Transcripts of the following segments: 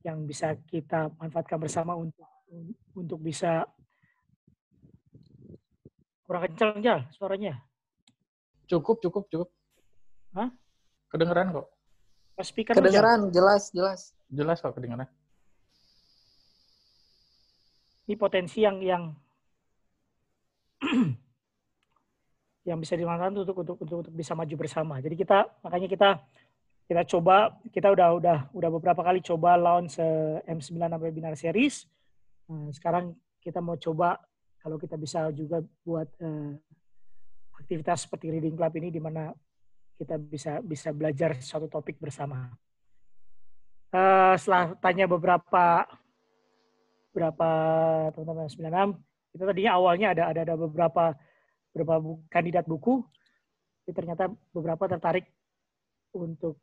yang bisa kita manfaatkan bersama untuk bisa kurang kencang Jal suaranya. Cukup, cukup, cukup. Hah? Kedengeran kok. Speaker Kedengeran, jelas, jelas. Jelas kok kedengeran. Ini potensi yang yang bisa dimanfaatkan untuk bisa maju bersama. Jadi makanya kita coba, kita udah beberapa kali coba launch M9 Webinar Series. Nah, sekarang kita mau coba kalau kita bisa juga buat aktivitas seperti Reading Club ini di mana kita bisa belajar suatu topik bersama. Setelah tanya beberapa teman-teman 96, itu tadinya awalnya ada beberapa kandidat buku, tapi ternyata beberapa tertarik untuk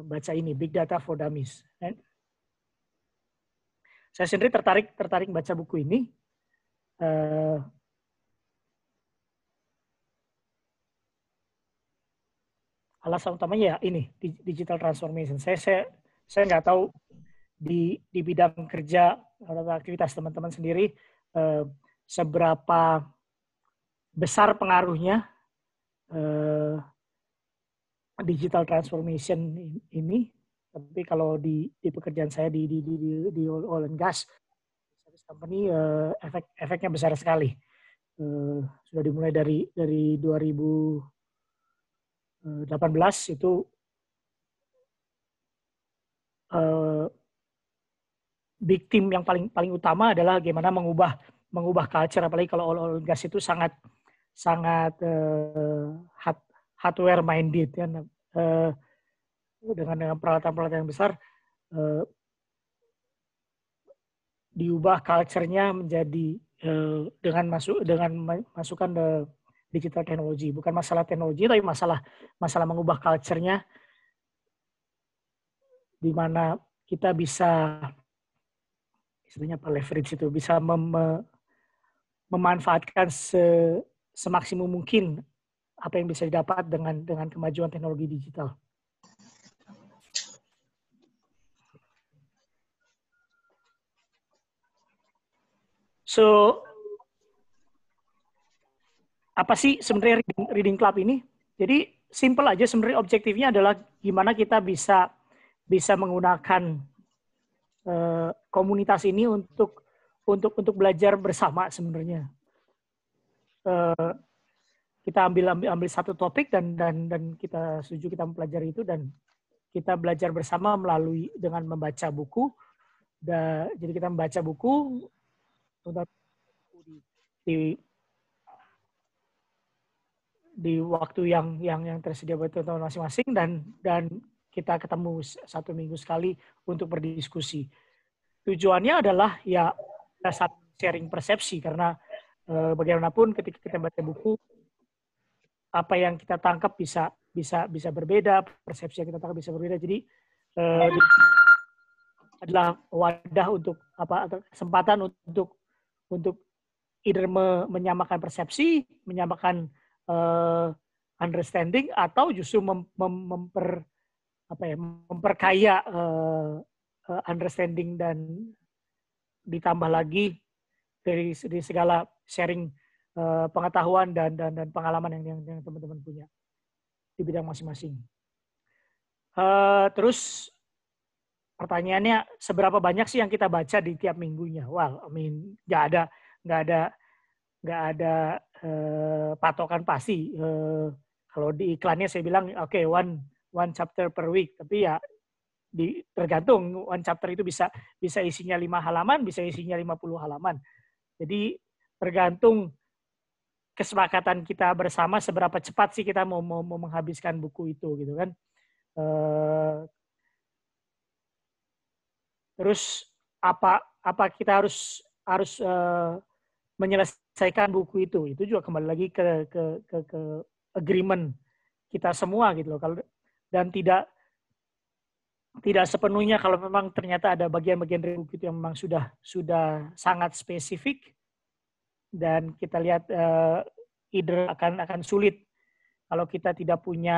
baca ini, Big Data for Dummies. Saya sendiri tertarik baca buku ini. Alasan utamanya ya ini, digital transformation. Saya nggak tahu di bidang kerja atau aktivitas teman-teman sendiri seberapa besar pengaruhnya digital transformation ini. Tapi kalau di pekerjaan saya di oil and gas service company, efeknya besar sekali. Sudah dimulai dari 2018 itu big team yang paling utama adalah bagaimana mengubah culture, apalagi kalau oil and gas itu sangat hardware minded kan, dengan peralatan-peralatan yang besar, diubah culture-nya menjadi dengan masukkan digital teknologi. Bukan masalah teknologi, tapi masalah mengubah culture-nya, di mana kita bisa istilahnya leverage itu, bisa memanfaatkan semaksimum mungkin apa yang bisa didapat dengan kemajuan teknologi digital. So, apa sih sebenarnya reading club ini? Jadi simple aja sebenarnya, objektifnya adalah gimana kita bisa menggunakan komunitas ini untuk belajar bersama sebenarnya. Kita ambil satu topik dan kita setuju kita mempelajari itu, dan kita belajar bersama melalui dengan membaca buku. Jadi kita membaca buku di waktu yang tersedia buat teman-teman masing-masing, dan kita ketemu 1 minggu sekali untuk berdiskusi. Tujuannya adalah ya satu sharing persepsi, karena bagaimanapun ketika kita baca buku, apa yang kita tangkap bisa berbeda, persepsi yang kita tangkap bisa berbeda. Jadi adalah wadah untuk atau kesempatan untuk either menyamakan persepsi, menyamakan understanding, atau justru memperkaya understanding, dan ditambah lagi dari segala sharing pengetahuan dan pengalaman yang teman-teman punya di bidang masing-masing. Terus pertanyaannya, seberapa banyak sih yang kita baca di tiap minggunya? Well, nggak ada patokan pasti. Kalau di iklannya saya bilang, oke, one chapter per week. Tapi ya tergantung, one chapter itu bisa isinya 5 halaman, bisa isinya 50 halaman. Jadi tergantung kesepakatan kita bersama seberapa cepat sih kita mau menghabiskan buku itu, gitu kan. Terus apa kita harus menyelesaikan buku itu juga kembali lagi ke agreement kita semua, gitu loh. Dan tidak sepenuhnya kalau memang ternyata ada bagian-bagian dari buku itu yang memang sudah sangat spesifik, dan kita lihat either akan sulit kalau kita tidak punya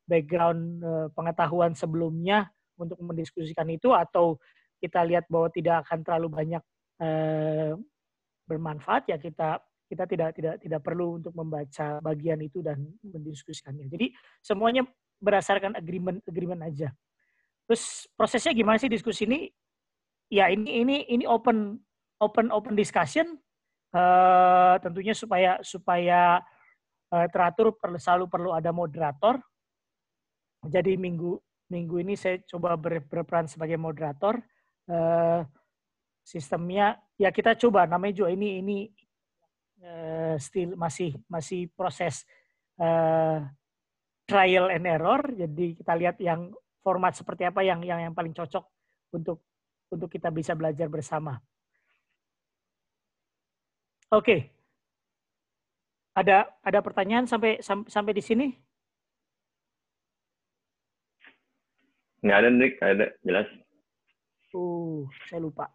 background pengetahuan sebelumnya untuk mendiskusikan itu, atau kita lihat bahwa tidak akan terlalu banyak bermanfaat, ya kita tidak perlu untuk membaca bagian itu dan mendiskusikannya. Jadi semuanya berdasarkan agreement aja. Terus prosesnya gimana sih diskusi ini? Ya ini open discussion, tentunya supaya teratur selalu perlu ada moderator. Jadi minggu ini saya coba berperan sebagai moderator. Sistemnya ya kita coba, namanya juga ini still masih proses trial and error. Jadi kita lihat yang format seperti apa yang paling cocok untuk kita bisa belajar bersama. Oke. Ada pertanyaan sampai di sini? Nggak ada, Nick. Ada, jelas. Saya lupa.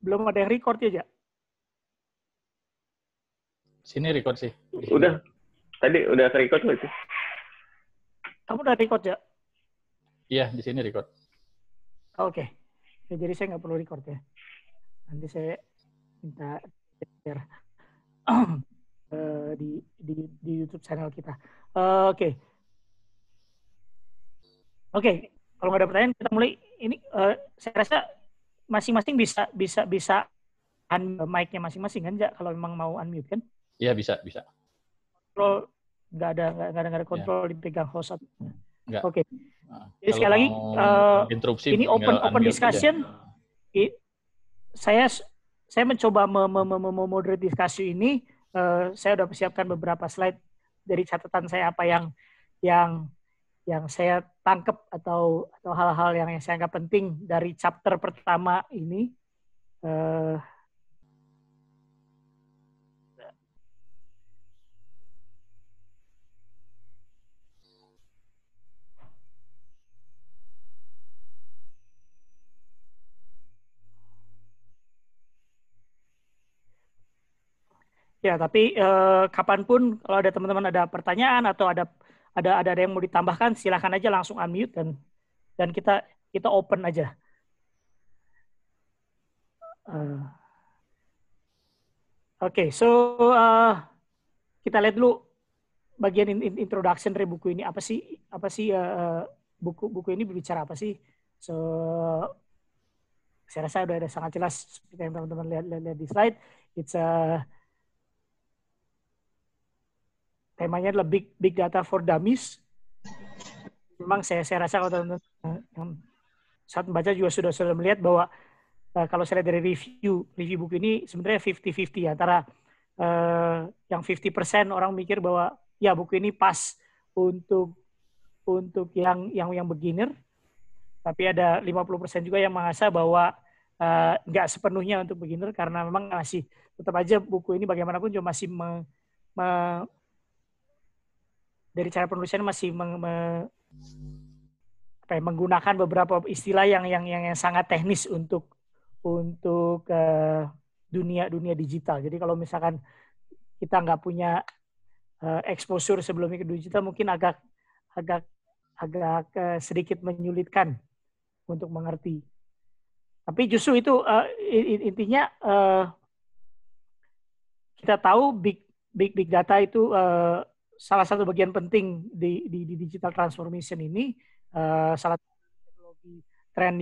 Belum ada yang record ya, Jak? Sini record sih. Udah. Tadi udah record nggak sih? Kamu udah record, Jak? Iya, di sini record. Oke. Ya, jadi saya nggak perlu record ya. Nanti saya minta share di YouTube channel kita. Oke. Kalau nggak ada pertanyaan, kita mulai. Ini saya rasa masing-masing bisa mic-nya masing-masing kan, Jak? Kalau memang mau unmute kan? Iya, bisa. Kontrol nggak ada kontrol dipegang host. Enggak. Oke. Jadi sekali lagi, interupsi, ini open discussion. Saya mencoba memoderate diskusi ini. Saya sudah persiapkan beberapa slide dari catatan saya, apa yang saya tangkap atau hal-hal yang saya anggap penting dari chapter pertama ini. Ya, tapi kapanpun kalau ada teman-teman ada pertanyaan atau ada yang mau ditambahkan, silakan aja langsung unmute dan kita open aja. Oke, kita lihat dulu bagian introduction dari buku ini. Apa sih buku ini berbicara apa sih? Saya rasa udah ada sangat jelas seperti yang teman-teman lihat di slide. Temanya adalah big data for dummies. Memang saya rasa kalau teman-teman yang saat membaca juga sudah melihat bahwa kalau saya lihat dari review buku ini sebenarnya 50-50 antara yang 50% orang mikir bahwa ya buku ini pas untuk yang beginner, tapi ada 50% juga yang merasa bahwa nggak sepenuhnya untuk beginner, karena memang masih tetap aja buku ini bagaimanapun juga masih dari cara penulisan masih menggunakan beberapa istilah yang sangat teknis untuk dunia digital. Jadi kalau misalkan kita nggak punya exposure sebelumnya ke digital, mungkin agak sedikit menyulitkan untuk mengerti. Tapi justru itu intinya kita tahu big data itu salah satu bagian penting di digital transformation ini, salah satu teknologi tren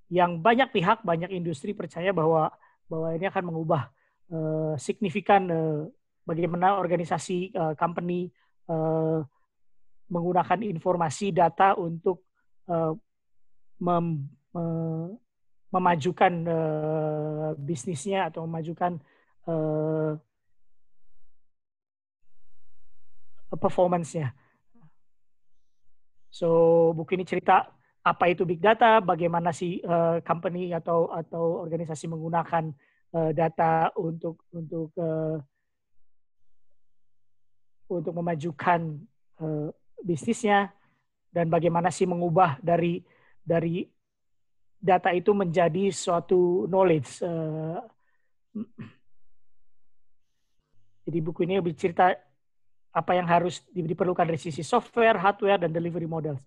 yang banyak pihak, banyak industri percaya bahwa ini akan mengubah signifikan bagaimana organisasi company menggunakan informasi data untuk memajukan bisnisnya atau memajukan performance-nya. So buku ini cerita apa itu big data, bagaimana si company atau organisasi menggunakan data untuk memajukan bisnisnya, dan bagaimana sih mengubah dari data itu menjadi suatu knowledge. Jadi buku ini bercerita apa yang harus diperlukan dari sisi software, hardware, dan delivery models.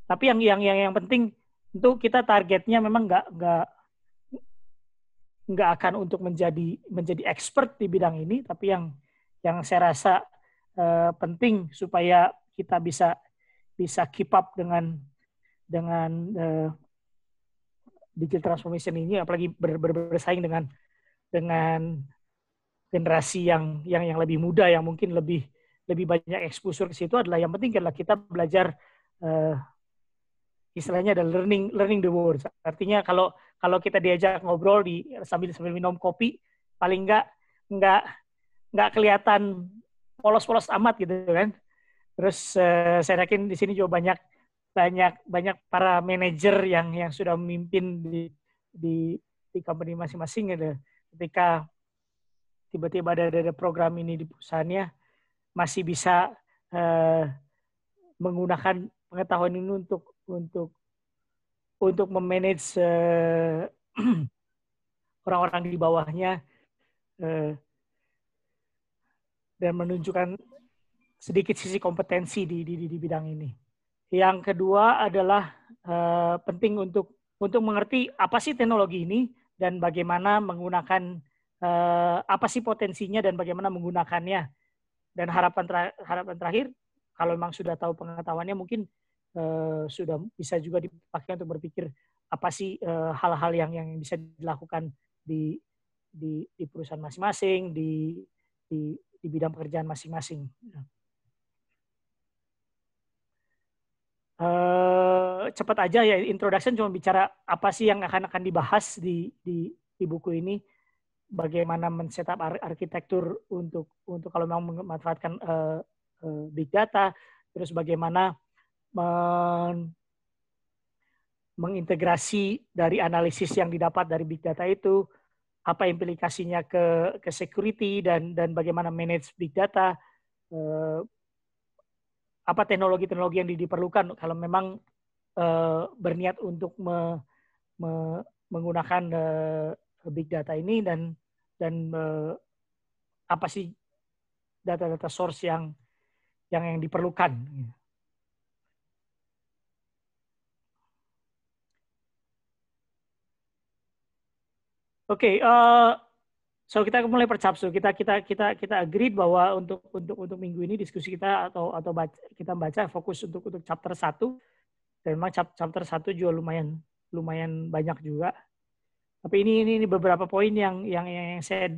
Tapi yang penting tentu kita targetnya memang nggak akan untuk menjadi expert di bidang ini, tapi yang saya rasa penting supaya kita bisa keep up dengan digital transformation ini, apalagi bersaing dengan generasi yang lebih muda, yang mungkin lebih banyak exposure ke situ. Adalah yang penting adalah kita belajar, istilahnya adalah learning the words. Artinya kalau kita diajak ngobrol sambil minum kopi, paling nggak kelihatan polos-polos amat gitu kan. Terus saya yakin di sini juga banyak para manajer yang sudah memimpin di company masing-masing gitu. Ketika tiba-tiba ada program ini di perusahaannya, masih bisa menggunakan pengetahuan ini untuk memanage orang-orang di bawahnya dan menunjukkan sedikit sisi kompetensi di bidang ini. Yang kedua adalah penting untuk mengerti apa sih teknologi ini dan bagaimana menggunakan, apa sih potensinya dan bagaimana menggunakannya. Dan harapan terakhir, kalau memang sudah tahu pengetahuannya, mungkin sudah bisa juga dipakai untuk berpikir apa sih hal-hal yang bisa dilakukan di perusahaan masing-masing, di bidang pekerjaan masing-masing. Cepat aja ya, introduction cuma bicara apa sih yang akan dibahas di buku ini, bagaimana men-setup arsitektur untuk kalau memang memanfaatkan big data, terus bagaimana mengintegrasi dari analisis yang didapat dari big data itu, apa implikasinya ke security dan bagaimana manage big data, apa teknologi-teknologi yang diperlukan kalau memang berniat untuk menggunakan big data ini, dan apa sih data-data source yang diperlukan. Oke, so kita mulai percapsu. Kita agree bahwa untuk minggu ini diskusi kita atau kita baca fokus untuk chapter 1, dan memang chapter 1 juga lumayan banyak juga. Tapi ini beberapa poin yang saya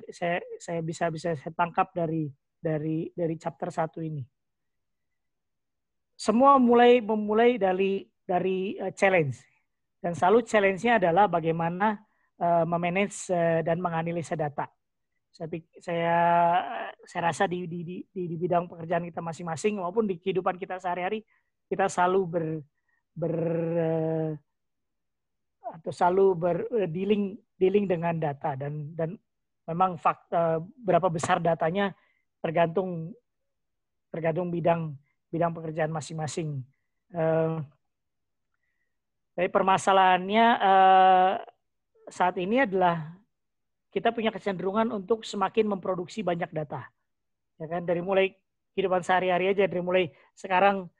bisa saya tangkap dari chapter 1 ini. Semua memulai dari challenge, dan selalu challenge-nya adalah bagaimana memanage dan menganalisa data. Saya rasa di bidang pekerjaan kita masing-masing maupun di kehidupan kita sehari-hari, kita selalu dealing dengan data, dan memang fakta berapa besar datanya tergantung bidang pekerjaan masing-masing. Tapi permasalahannya saat ini adalah kita punya kecenderungan untuk semakin memproduksi banyak data, ya kan, dari mulai kehidupan sehari-hari aja, dari mulai sekarang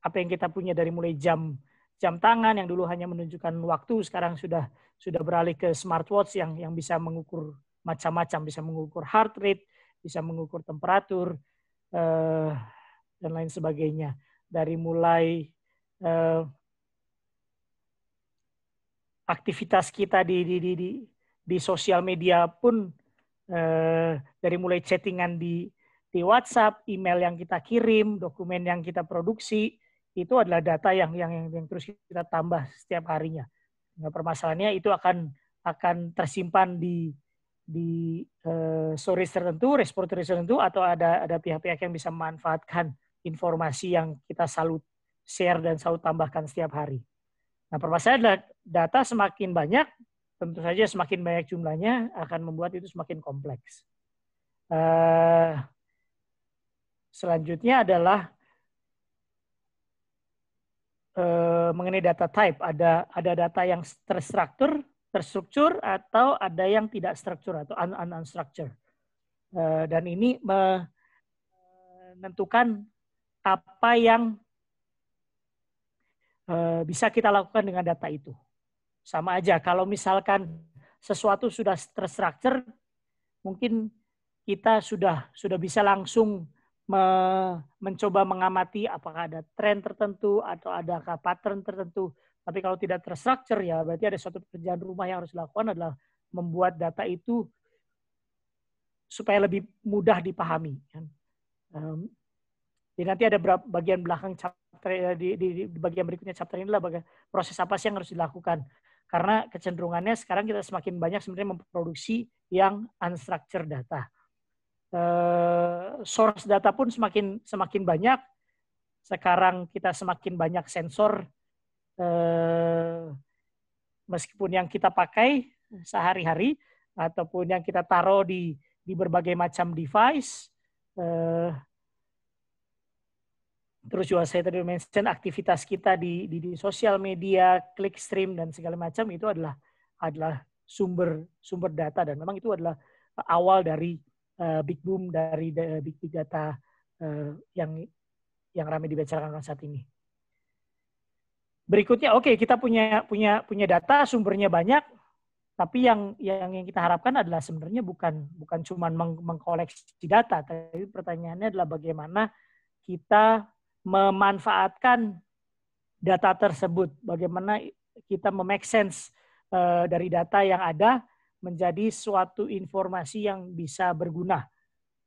apa yang kita punya, dari mulai jam tangan yang dulu hanya menunjukkan waktu, sekarang sudah beralih ke smartwatch yang bisa mengukur macam-macam, bisa mengukur heart rate, bisa mengukur temperatur dan lain sebagainya. Dari mulai aktivitas kita di sosial media pun, dari mulai chattingan di WhatsApp, email yang kita kirim, dokumen yang kita produksi, itu adalah data yang terus kita tambah setiap harinya. Nah, permasalahannya itu akan tersimpan di storage tertentu, repository tertentu, atau ada pihak-pihak yang bisa memanfaatkan informasi yang kita selalu share dan selalu tambahkan setiap hari. Nah, permasalahannya adalah data semakin banyak, tentu saja semakin banyak jumlahnya akan membuat itu semakin kompleks. Selanjutnya adalah mengenai data type. Ada data yang terstruktur, atau ada yang tidak struktur atau unstructured. Dan ini menentukan apa yang bisa kita lakukan dengan data itu. Sama aja, kalau misalkan sesuatu sudah terstruktur, mungkin kita sudah bisa langsung mencoba mengamati apakah ada tren tertentu atau adakah pattern tertentu. Tapi kalau tidak terstruktur, ya berarti ada suatu pekerjaan rumah yang harus dilakukan adalah membuat data itu supaya lebih mudah dipahami. Jadi nanti ada bagian belakang chapter, di bagian berikutnya chapter ini adalah proses apa sih yang harus dilakukan. Karena kecenderungannya sekarang kita semakin banyak sebenarnya memproduksi yang unstructured data. Source data pun semakin banyak. Sekarang kita semakin banyak sensor, meskipun yang kita pakai sehari-hari ataupun yang kita taruh di berbagai macam device. Terus juga saya tadi mention aktivitas kita di sosial media, clickstream dan segala macam itu adalah sumber data, dan memang itu adalah awal dari big boom dari big data yang ramai dibicarakan saat ini. Berikutnya, oke, kita punya data, sumbernya banyak, tapi yang kita harapkan adalah sebenarnya bukan cuma mengkoleksi data, tapi pertanyaannya adalah bagaimana kita memanfaatkan data tersebut, bagaimana kita make sense dari data yang ada menjadi suatu informasi yang bisa berguna,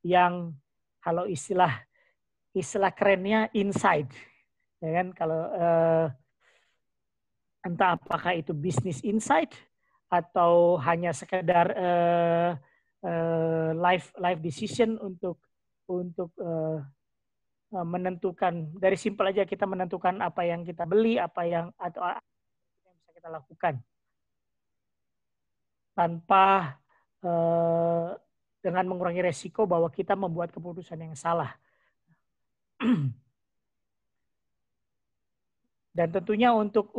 yang kalau istilah kerennya insight, ya kan? Kalau entah apakah itu business insight atau hanya sekedar life decision untuk menentukan, dari simpel aja kita menentukan apa yang kita beli, atau apa yang bisa kita lakukan tanpa dengan mengurangi resiko bahwa kita membuat keputusan yang salah. Dan tentunya untuk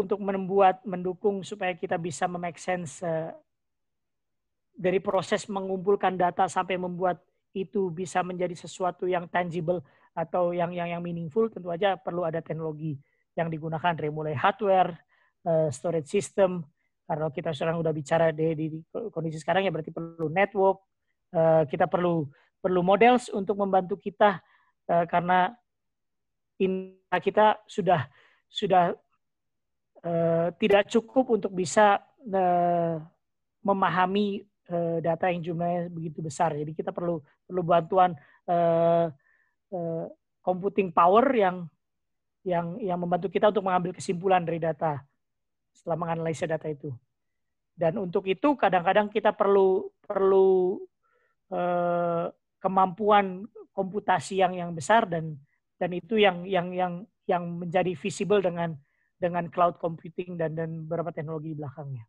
mendukung supaya kita bisa make sense dari proses mengumpulkan data sampai membuat itu bisa menjadi sesuatu yang tangible atau yang meaningful, tentu aja perlu ada teknologi yang digunakan, dari mulai hardware, storage system. Kalau kita sekarang udah bicara di kondisi sekarang, ya berarti perlu network, kita perlu models untuk membantu kita, karena kita sudah tidak cukup untuk bisa memahami data yang jumlahnya begitu besar. Jadi kita perlu bantuan computing power yang membantu kita untuk mengambil kesimpulan dari data setelah menganalisa data itu. Dan untuk itu kadang-kadang kita perlu kemampuan komputasi yang besar, dan itu yang menjadi visible dengan cloud computing dan beberapa teknologi di belakangnya.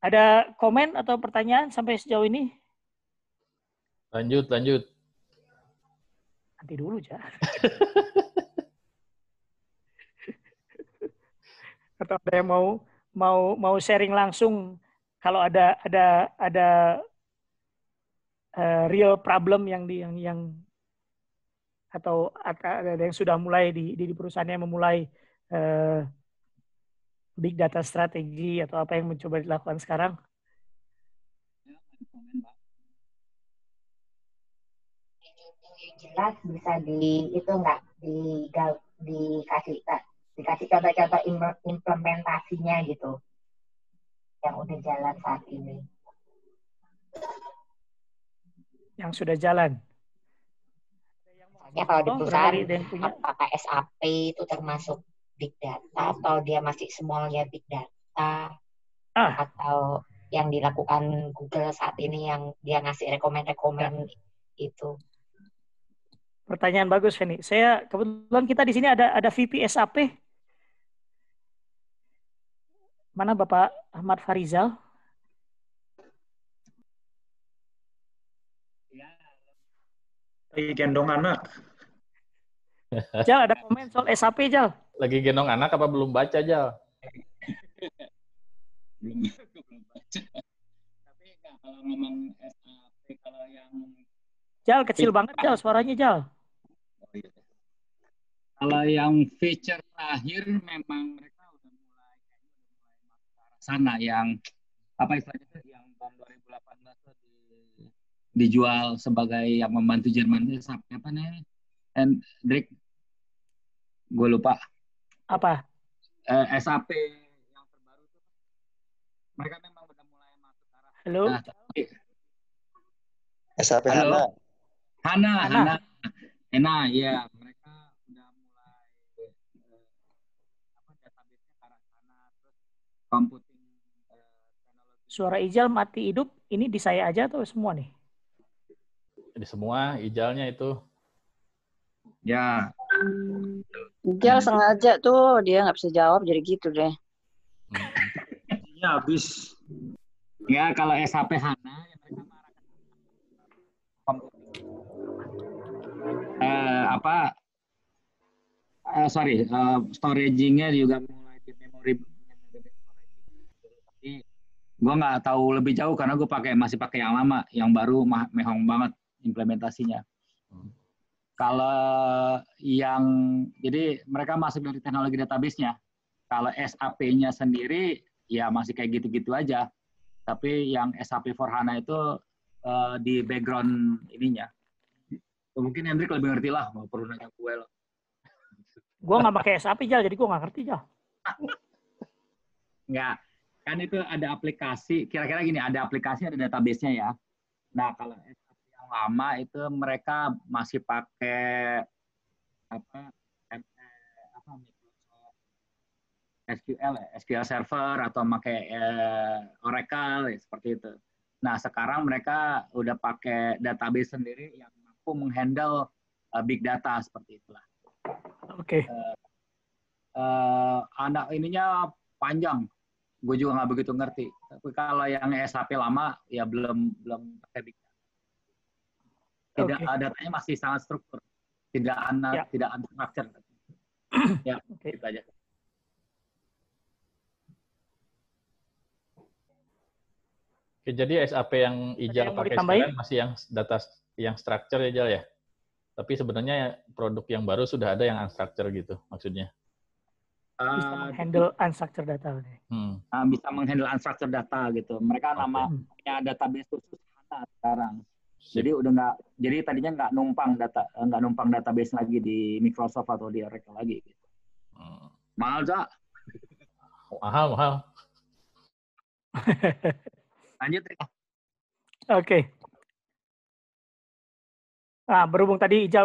Ada komen atau pertanyaan sampai sejauh ini? Lanjut. Nanti dulu, Ja. Atau ada yang mau sharing langsung kalau ada real problem yang atau ada yang sudah mulai di perusahaannya memulai big data strategi atau apa yang mencoba dilakukan sekarang? Jelas bisa dikasih contoh-contoh implementasinya gitu yang udah jalan saat ini. Yang sudah jalan. Misalnya kalau di perusahaan apakah SAP itu termasuk big data atau dia masih small-nya big data, atau yang dilakukan Google saat ini yang dia ngasih rekomen itu. Pertanyaan bagus, Feni. Saya kebetulan kita di sini ada VP SAP. Mana Bapak Ahmad Farizal? Lagi gendong anak. Jal, ada komen soal SAP, Jal? Lagi gendong anak apa belum baca, Jal? belum baca. Tapi Kalau ngomong SAP, kalau yang Jal, kecil banget Jal, suaranya Jal. Oh, iya. Kalau yang feature terakhir memang mereka udah mulai masuk ke arah sana, yang apa istilahnya itu, yang tahun 2018 tuh dijual sebagai yang membantu Jerman. SAP apa nih? Drake, gue lupa. Apa? SAP yang terbaru tuh mereka memang udah mulai masuk ke arah. Halo. Nah, tapi SAP halo. Hana. Hana, ya mereka udah mulai database-nya ke arah sana, terus computing teknologi. Suara Ijal mati hidup, ini di saya aja atau semua nih? Di semua Ijalnya itu. Ya. Ijal sengaja tuh dia nggak bisa jawab jadi gitu deh. Ya habis. Ya kalau SAP HANA ya mereka storage-nya juga mulai di memori. Tapi gue nggak tahu lebih jauh karena gue masih pakai yang lama, yang baru mehong banget implementasinya. Kalau yang jadi mereka masuk dari teknologi database-nya. Kalau SAP-nya sendiri ya masih kayak gitu-gitu aja. Tapi yang SAP for HANA itu di background ininya. Mungkin Hendrik lebih ngerti lah, mau perlu nanya gue loh. Gue nggak pakai SAP Jal, jadi gue nggak ngerti Jal. Nggak, kan itu ada aplikasi, kira-kira gini, ada aplikasi, ada database-nya ya. Nah, kalau SAP yang lama itu mereka masih pakai SQL Server atau pakai Oracle ya, seperti itu. Nah, sekarang mereka udah pakai database sendiri yang mampu menghandle big data seperti itulah. Oke. Anak ininya panjang, gue juga nggak begitu ngerti. Tapi kalau yang SAP lama ya belum pakai big data. Tidak, datanya masih sangat struktur, tidak unstructured. Ya, gitu aja. Oke, jadi SAP yang Ijal pakai sekarang masih yang data yang structure ya Jal ya? Tapi sebenarnya produk yang baru sudah ada yang unstructured gitu maksudnya? Bisa menghandle unstructured data. Bisa menghandle unstructured data gitu. Mereka namanya database khusus HANA sekarang. Jadi udah nggak, jadi tadinya nggak numpang database lagi di Microsoft atau di Oracle lagi. Gitu. Mahal Zak? Mahal. Lanjut. Oke. Nah, berhubung tadi Ija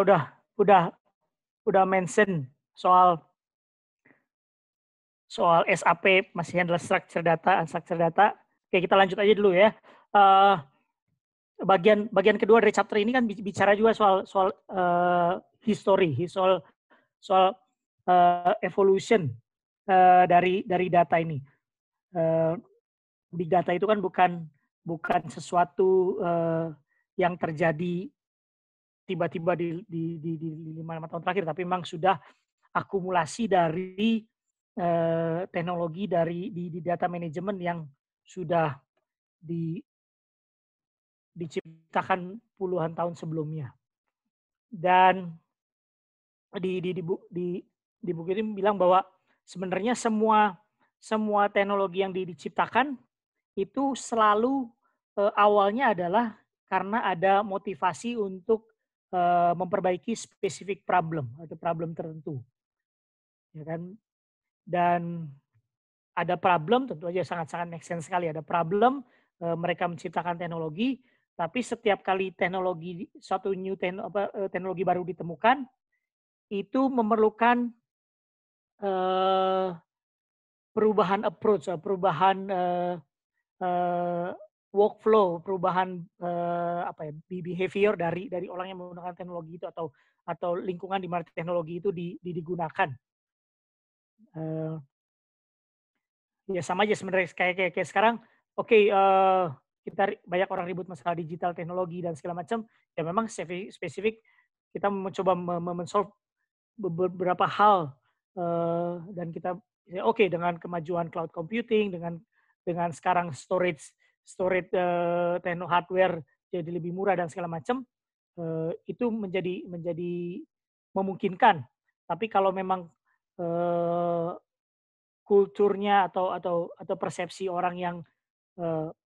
udah mention soal SAP masih handle structured data, unstructured data. Oke, kita lanjut aja dulu ya. Bagian kedua dari chapter ini kan bicara juga soal history, soal evolution dari data ini. Big data itu kan bukan sesuatu yang terjadi tiba-tiba di 5 tahun terakhir, tapi memang sudah akumulasi dari teknologi di data manajemen yang sudah diciptakan puluhan tahun sebelumnya. Dan di buku ini bilang bahwa sebenarnya semua teknologi yang diciptakan itu selalu awalnya adalah karena ada motivasi untuk memperbaiki spesifik problem atau problem tertentu, ya kan? Dan ada problem tentu aja sangat make sense sekali. Ada problem, mereka menciptakan teknologi, tapi setiap kali teknologi baru ditemukan, itu memerlukan perubahan approach, perubahan workflow, perubahan behavior dari orang yang menggunakan teknologi itu atau lingkungan di mana teknologi itu digunakan. Ya sama aja sebenarnya kayak sekarang. Oke, kita banyak orang ribut masalah digital teknologi dan segala macam. Ya memang spesifik kita mencoba men-solve beberapa hal dan kita dengan kemajuan cloud computing, dengan sekarang storage storage hardware jadi lebih murah dan segala macam, itu menjadi memungkinkan. Tapi kalau memang kulturnya atau persepsi orang yang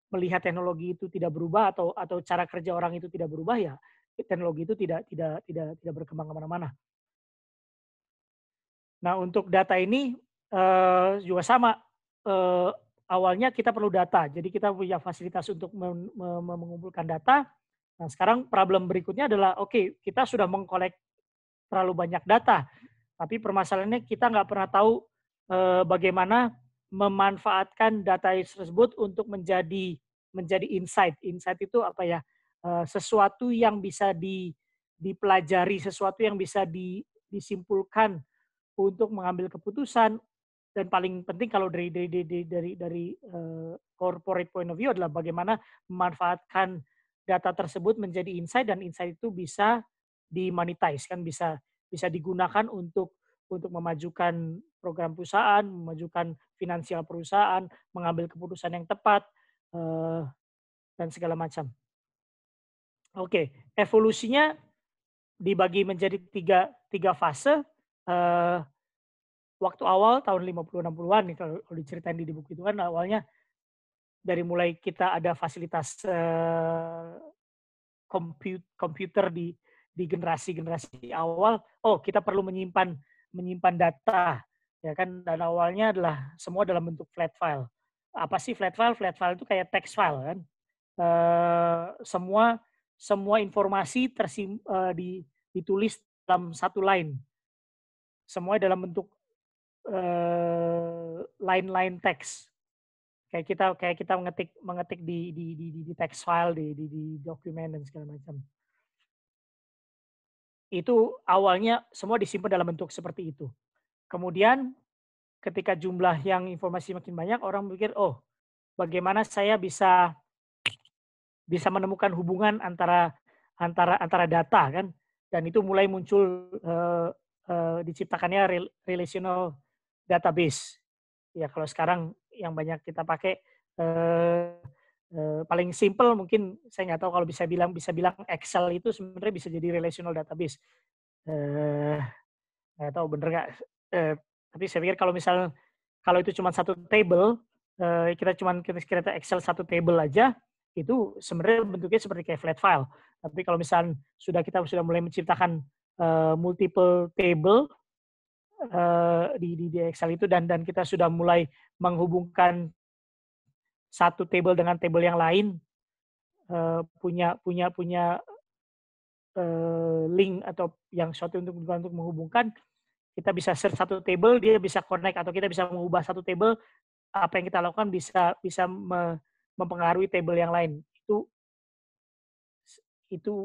melihat teknologi itu tidak berubah atau cara kerja orang itu tidak berubah, ya teknologi itu tidak berkembang kemana-mana. Nah, untuk data ini juga sama. Awalnya kita perlu data, jadi kita punya fasilitas untuk mengumpulkan data. Nah, sekarang problem berikutnya adalah, oke, kita sudah mengkolek terlalu banyak data, tapi permasalahannya kita nggak pernah tahu bagaimana memanfaatkan data tersebut untuk menjadi insight. Insight itu apa ya? Sesuatu yang bisa dipelajari, sesuatu yang bisa disimpulkan untuk mengambil keputusan. Dan paling penting kalau dari corporate point of view adalah bagaimana memanfaatkan data tersebut menjadi insight, dan insight itu bisa dimonetize, kan bisa digunakan untuk memajukan program perusahaan, memajukan finansial perusahaan, mengambil keputusan yang tepat, dan segala macam. Oke, evolusinya dibagi menjadi tiga fase. Waktu awal tahun 50-60-an nih kalau diceritain di buku itu kan, awalnya dari mulai kita ada fasilitas komputer di generasi awal, kita perlu menyimpan data, ya kan. Dan awalnya adalah semua dalam bentuk flat file. Apa sih flat file? Flat file itu kayak text file kan. Semua informasi ditulis dalam satu line. Semua dalam bentuk line teks. Kayak kita mengetik di text file, di dokumen dan segala macam. Itu awalnya semua disimpan dalam bentuk seperti itu. Kemudian ketika jumlah yang informasi makin banyak, orang berpikir, bagaimana saya bisa menemukan hubungan antara data kan, dan itu mulai muncul diciptakannya relational database. Ya kalau sekarang yang banyak kita pakai paling simple mungkin saya nggak tahu kalau bisa bilang Excel itu sebenarnya bisa jadi relational database. Nggak tahu bener nggak. Tapi saya pikir kalau itu cuma satu table, kita Excel satu table aja, itu sebenarnya bentuknya seperti kayak flat file. Tapi kalau misalnya kita sudah mulai menciptakan multiple table di Excel itu, dan kita sudah mulai menghubungkan satu table dengan table yang lain, punya link atau yang suatu untuk menghubungkan, kita bisa search satu table, dia bisa connect, atau kita bisa mengubah satu table, apa yang kita lakukan bisa mempengaruhi table yang lain. Itu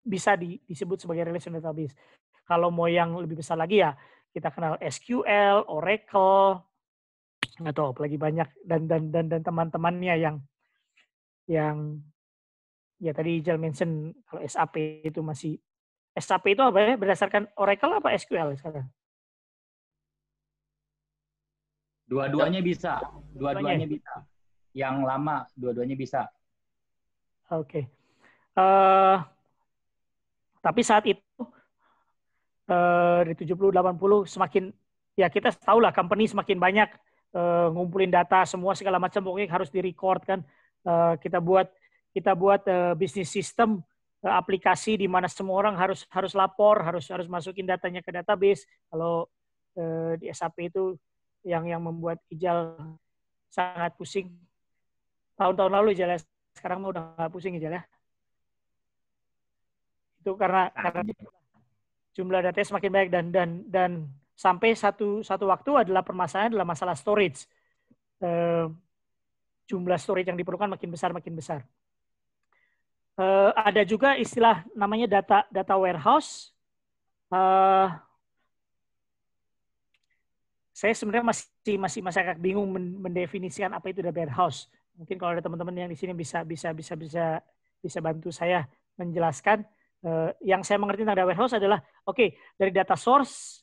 bisa disebut sebagai relational database. Kalau mau yang lebih besar lagi ya kita kenal SQL, Oracle, atau apalagi banyak, dan teman-temannya yang ya tadi Ijal mention, kalau SAP itu SAP itu apa ya, berdasarkan Oracle apa SQL sekarang? Dua-duanya bisa. Yang lama dua-duanya bisa. Oke. Tapi saat itu di 70-80 semakin, ya kita tahu lah company semakin banyak ngumpulin data semua segala macam, pokoknya harus di-record kan. Kita buat bisnis sistem, aplikasi di mana semua orang harus lapor, harus masukin datanya ke database. Kalau di SAP itu yang membuat Ijal sangat pusing tahun-tahun lalu, Ijal, sekarang mah udah nggak pusing Ijal ya. Itu karena jumlah data semakin banyak, dan sampai satu waktu adalah permasalahan adalah masalah storage. Jumlah storage yang diperlukan makin besar. Ada juga istilah namanya data warehouse. Saya sebenarnya masih agak bingung mendefinisikan apa itu data warehouse. Mungkin kalau ada teman-teman yang di sini bisa bantu saya menjelaskan. Yang saya mengerti tentang data warehouse adalah, dari data source,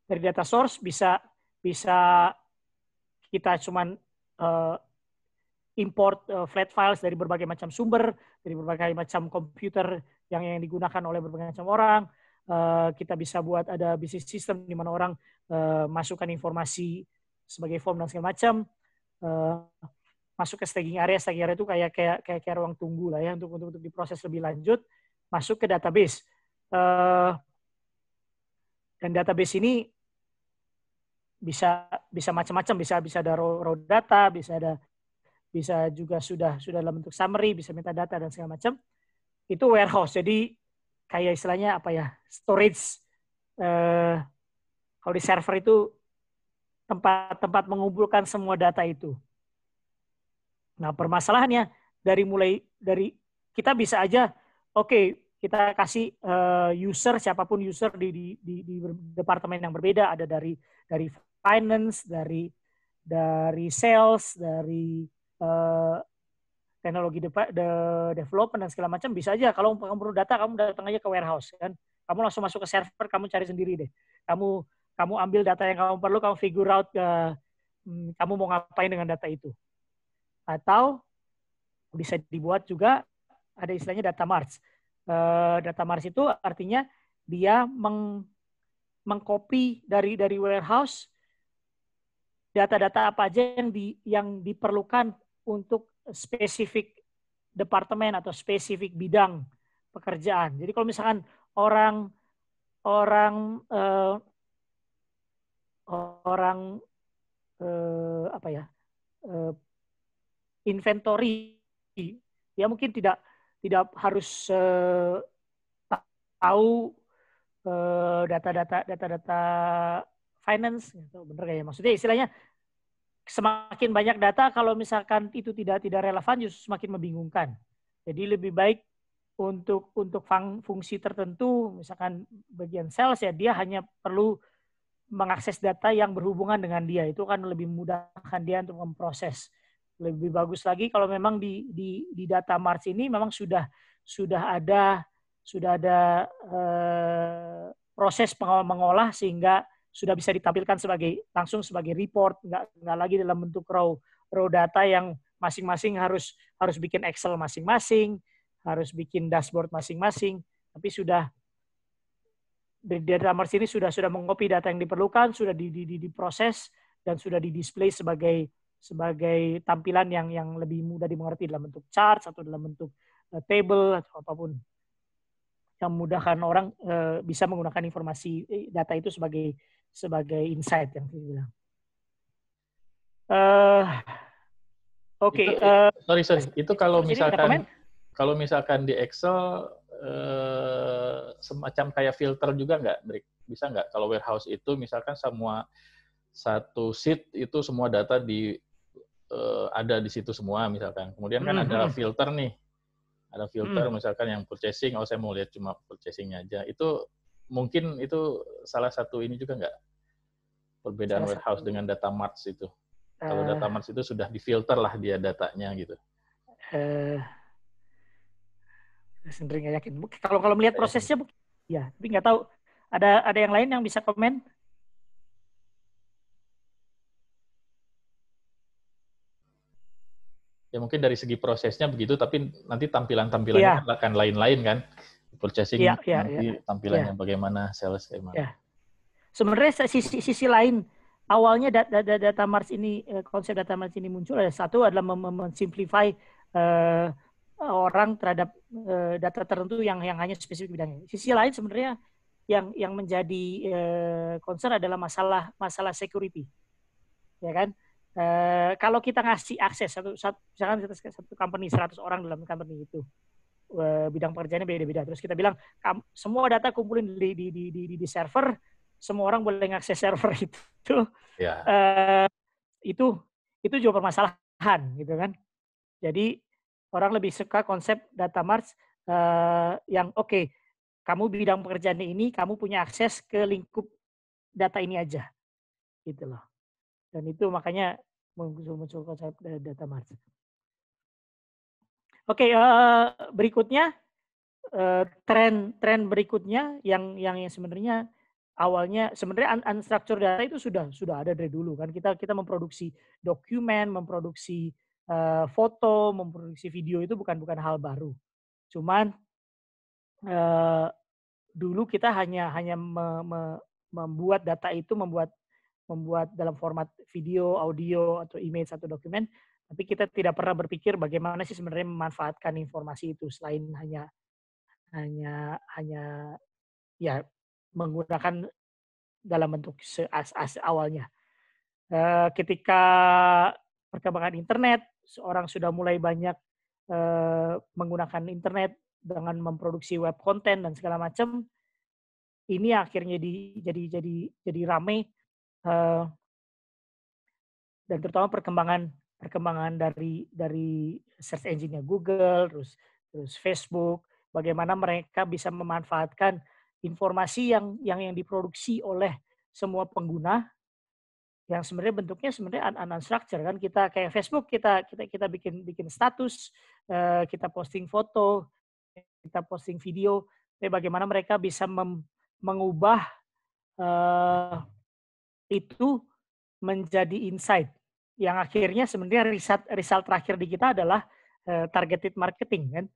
dari data source bisa kita cuman import flat files dari berbagai macam sumber, dari berbagai macam komputer yang digunakan oleh berbagai macam orang. Kita bisa buat ada business system di mana orang masukkan informasi sebagai form dan segala macam. Masuk ke staging area itu kayak ruang tunggu lah ya untuk diproses lebih lanjut, masuk ke database. Dan database ini bisa macam-macam, bisa ada raw data, bisa juga sudah dalam bentuk summary, bisa metadata dan segala macam. Itu warehouse. Jadi kayak istilahnya apa ya? Storage. Kalau di server itu tempat mengumpulkan semua data itu. Nah, permasalahannya dari kita bisa aja kita kasih user, siapapun user di departemen yang berbeda, ada dari finance, dari sales, dari teknologi development dan segala macam. Bisa aja kalau kamu perlu data, kamu datang aja ke warehouse kan. Kamu langsung masuk ke server, kamu cari sendiri deh. Kamu ambil data yang kamu perlu, kamu figure out kamu mau ngapain dengan data itu. Atau bisa dibuat juga ada istilahnya data marts. Data marts itu artinya dia mengcopy dari warehouse data-data apa aja yang diperlukan untuk spesifik departemen atau spesifik bidang pekerjaan. Jadi kalau misalkan orang inventory, dia mungkin tidak harus tahu data finance, gitu. Bener kayak maksudnya istilahnya semakin banyak data, kalau misalkan itu tidak relevan justru semakin membingungkan. Jadi lebih baik untuk fungsi tertentu, misalkan bagian sales ya dia hanya perlu mengakses data yang berhubungan dengan dia, itu kan lebih memudahkan dia untuk memproses. Lebih bagus lagi kalau memang di data marts ini memang sudah ada proses mengolah sehingga sudah bisa ditampilkan langsung sebagai report, nggak lagi dalam bentuk raw data yang masing-masing harus bikin Excel masing-masing, harus bikin dashboard masing-masing, tapi sudah dari data marts ini sudah mengcopy data yang diperlukan, sudah diproses dan sudah di-display sebagai tampilan yang lebih mudah dimengerti dalam bentuk charts atau dalam bentuk table atau apapun yang memudahkan orang bisa menggunakan informasi data itu sebagai insight yang saya bilang. Sorry. Itu kalau misalkan di Excel semacam kayak filter juga nggak, bisa nggak? Kalau warehouse itu misalkan semua satu sheet itu semua data ada di situ semua misalkan. Kemudian kan ada filter nih. Ada filter misalkan yang purchasing, saya mau lihat cuma purchasing-nya aja. Itu mungkin itu salah satu ini juga nggak? Perbedaan warehouse dengan data marts itu. Kalau data marts itu sudah difilter lah dia datanya gitu. Sendiri nggak yakin. Kalau melihat prosesnya, ya, tapi nggak tahu. Ada yang lain yang bisa komen? Ya mungkin dari segi prosesnya begitu, tapi nanti tampilannya akan lain-lain kan. Purchasing nanti tampilannya bagaimana, sales kayak mana. Sebenarnya sisi lain, awalnya data marts ini, konsep data marts ini muncul, ada satu adalah memsimplify orang terhadap data tertentu yang hanya spesifik bidangnya. Sisi lain sebenarnya yang menjadi concern adalah masalah security, ya kan? Kalau kita ngasih akses misalkan satu company 100 orang dalam company itu, bidang pekerjaannya beda-beda, terus kita bilang semua data kumpulin di server, semua orang boleh ngakses server itu, itu juga permasalahan gitu kan. Jadi orang lebih suka konsep data marts yang kamu bidang pekerjaannya ini, kamu punya akses ke lingkup data ini aja, gitu loh. Dan itu makanya muncul konsep data marts. Berikutnya tren berikutnya yang sebenarnya awalnya sebenarnya unstructured data itu sudah ada dari dulu kan. Kita memproduksi dokumen, memproduksi foto, memproduksi video itu bukan hal baru. Cuman dulu kita hanya membuat data itu membuat dalam format video, audio atau image atau dokumen, tapi kita tidak pernah berpikir bagaimana sih sebenarnya memanfaatkan informasi itu selain hanya ya menggunakan dalam bentuk awalnya. Ketika perkembangan internet, orang sudah mulai banyak menggunakan internet dengan memproduksi web content dan segala macam, ini akhirnya jadi ramai, dan terutama perkembangan dari search engine-nya Google, terus Facebook, bagaimana mereka bisa memanfaatkan informasi yang diproduksi oleh semua pengguna yang sebenarnya bentuknya sebenarnya unstructured kan. Kita kayak Facebook, kita bikin status, kita posting foto, kita posting video, tapi bagaimana mereka bisa mengubah itu menjadi insight yang akhirnya sebenarnya result terakhir di kita adalah targeted marketing kan.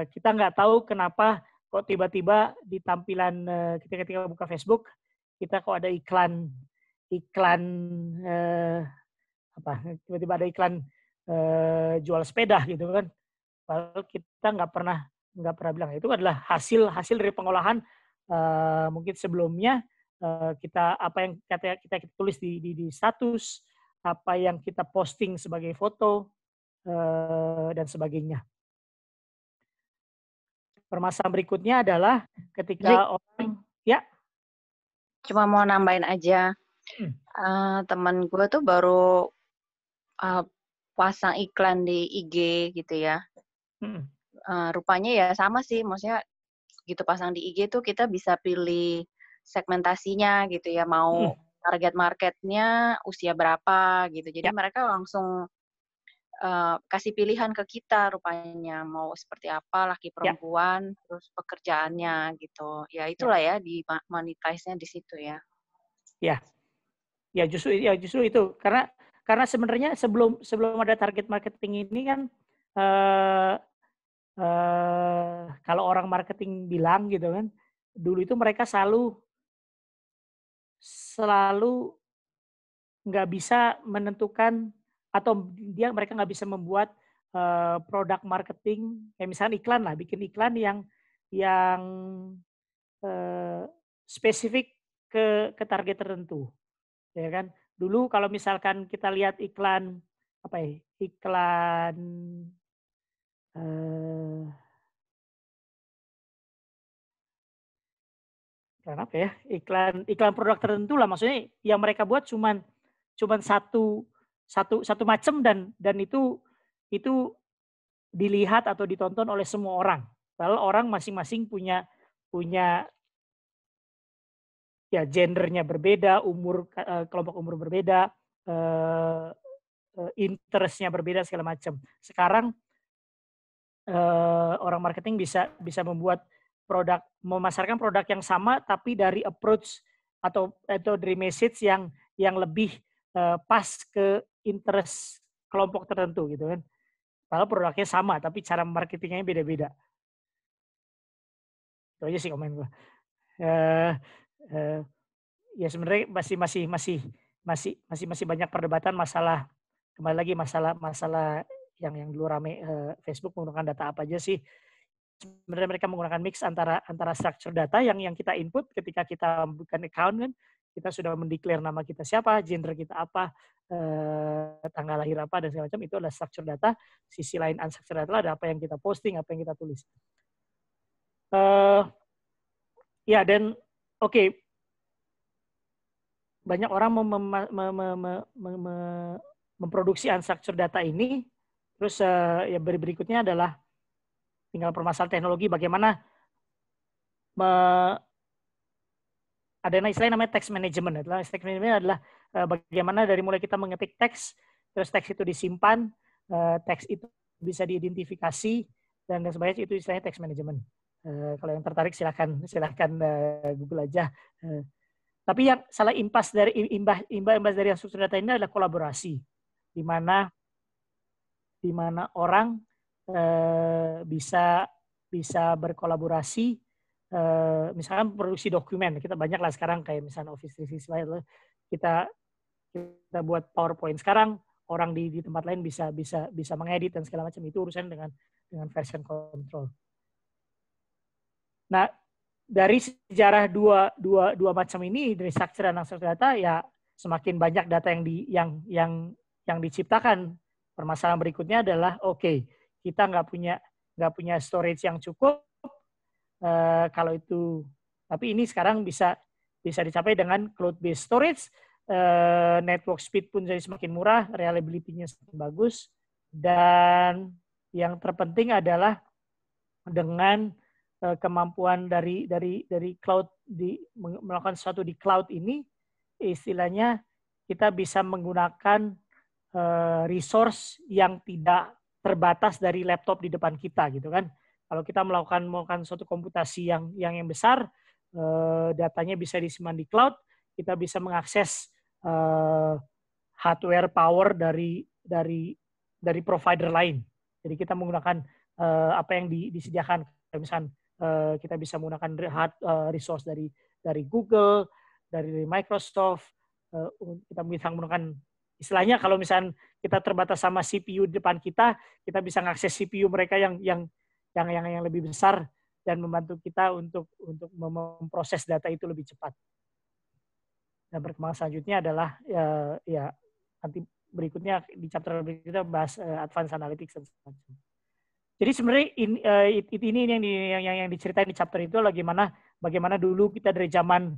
Kita nggak tahu kenapa kok tiba-tiba di tampilan ketika buka Facebook kita kok ada iklan tiba-tiba ada iklan jual sepeda gitu kan. Padahal kita nggak pernah bilang. Itu adalah hasil dari pengolahan mungkin sebelumnya kita apa yang kita tulis di status, apa yang kita posting sebagai foto dan sebagainya. Permasalahan berikutnya adalah ketika orang ya. Cuma mau nambahin aja. Teman gue tuh baru pasang iklan di IG gitu ya. Rupanya ya sama sih, maksudnya gitu pasang di IG tuh kita bisa pilih segmentasinya gitu ya, mau target marketnya usia berapa gitu. Jadi mereka langsung kasih pilihan ke kita rupanya mau seperti apa, laki perempuan, terus pekerjaannya gitu. Ya itulah ya di monetize-nya di situ ya. Ya justru itu karena sebenarnya sebelum ada target marketing ini kan kalau orang marketing bilang gitu kan, dulu itu mereka selalu nggak bisa menentukan atau mereka nggak bisa membuat produk marketing kayak misalnya iklan lah, bikin iklan yang spesifik ke target tertentu, ya kan? Dulu kalau misalkan kita lihat iklan iklan produk tertentu lah, maksudnya yang mereka buat cuman satu macam dan itu dilihat atau ditonton oleh semua orang. Padahal orang masing-masing punya ya gendernya berbeda, kelompok umur berbeda, interestnya berbeda segala macam. Sekarang orang marketing bisa membuat produk, memasarkan produk yang sama tapi dari approach atau dari message yang lebih pas ke interest kelompok tertentu gitu kan. Padahal produknya sama tapi cara marketingnya beda-beda. Itu aja sih komen gue. Ya sebenarnya masih banyak perdebatan masalah, kembali lagi masalah yang dulu rame, Facebook menggunakan data apa aja sih. Sebenarnya mereka menggunakan mix antara structure data yang kita input ketika kita bukan account kan, kita sudah mendeklar nama kita siapa, gender kita apa, tanggal lahir apa dan segala macam, itu adalah structure data. Sisi lain unstructured data ada apa yang kita posting, apa yang kita tulis. Ya dan oke. Banyak orang memproduksi unstructured data ini, terus ya berikutnya adalah tinggal permasalahan teknologi, bagaimana ada istilah namanya text management. Text management adalah bagaimana dari mulai kita mengetik teks, terus teks itu disimpan, teks itu bisa diidentifikasi dan sebagainya, itu istilahnya text management. Kalau yang tertarik silahkan Google aja. Tapi yang salah imbas dari yang struktur data ini adalah kolaborasi, di mana orang bisa berkolaborasi. Misalkan produksi dokumen, kita banyak lah sekarang kayak misalnya Office 365, kita buat PowerPoint. Sekarang orang di tempat lain bisa mengedit dan segala macam, itu urusan dengan version control. Nah, dari sejarah dua macam ini, dari structure dan unstructured data, ya semakin banyak data yang diciptakan. Permasalahan berikutnya adalah kita nggak punya storage yang cukup. Kalau itu, tapi ini sekarang bisa dicapai dengan cloud-based storage. Network speed pun jadi semakin murah, reliability-nya semakin bagus, dan yang terpenting adalah dengan kemampuan dari cloud melakukan sesuatu di cloud ini, istilahnya kita bisa menggunakan resource yang tidak terbatas dari laptop di depan kita, gitu kan. Kalau kita melakukan suatu komputasi yang besar, datanya bisa disimpan di cloud, kita bisa mengakses hardware power dari provider lain. Jadi kita menggunakan apa yang disediakan. Misalnya kita bisa menggunakan resource dari Google, dari Microsoft. Kita bisa menggunakan, istilahnya kalau misalnya kita terbatas sama CPU di depan kita bisa mengakses CPU mereka yang lebih besar dan membantu kita untuk memproses data itu lebih cepat. Dan perkembangan selanjutnya adalah ya nanti berikutnya di chapter berikutnya bahas advanced analytics dan sebagainya. Jadi sebenarnya ini yang diceritain di chapter itu bagaimana dulu kita dari zaman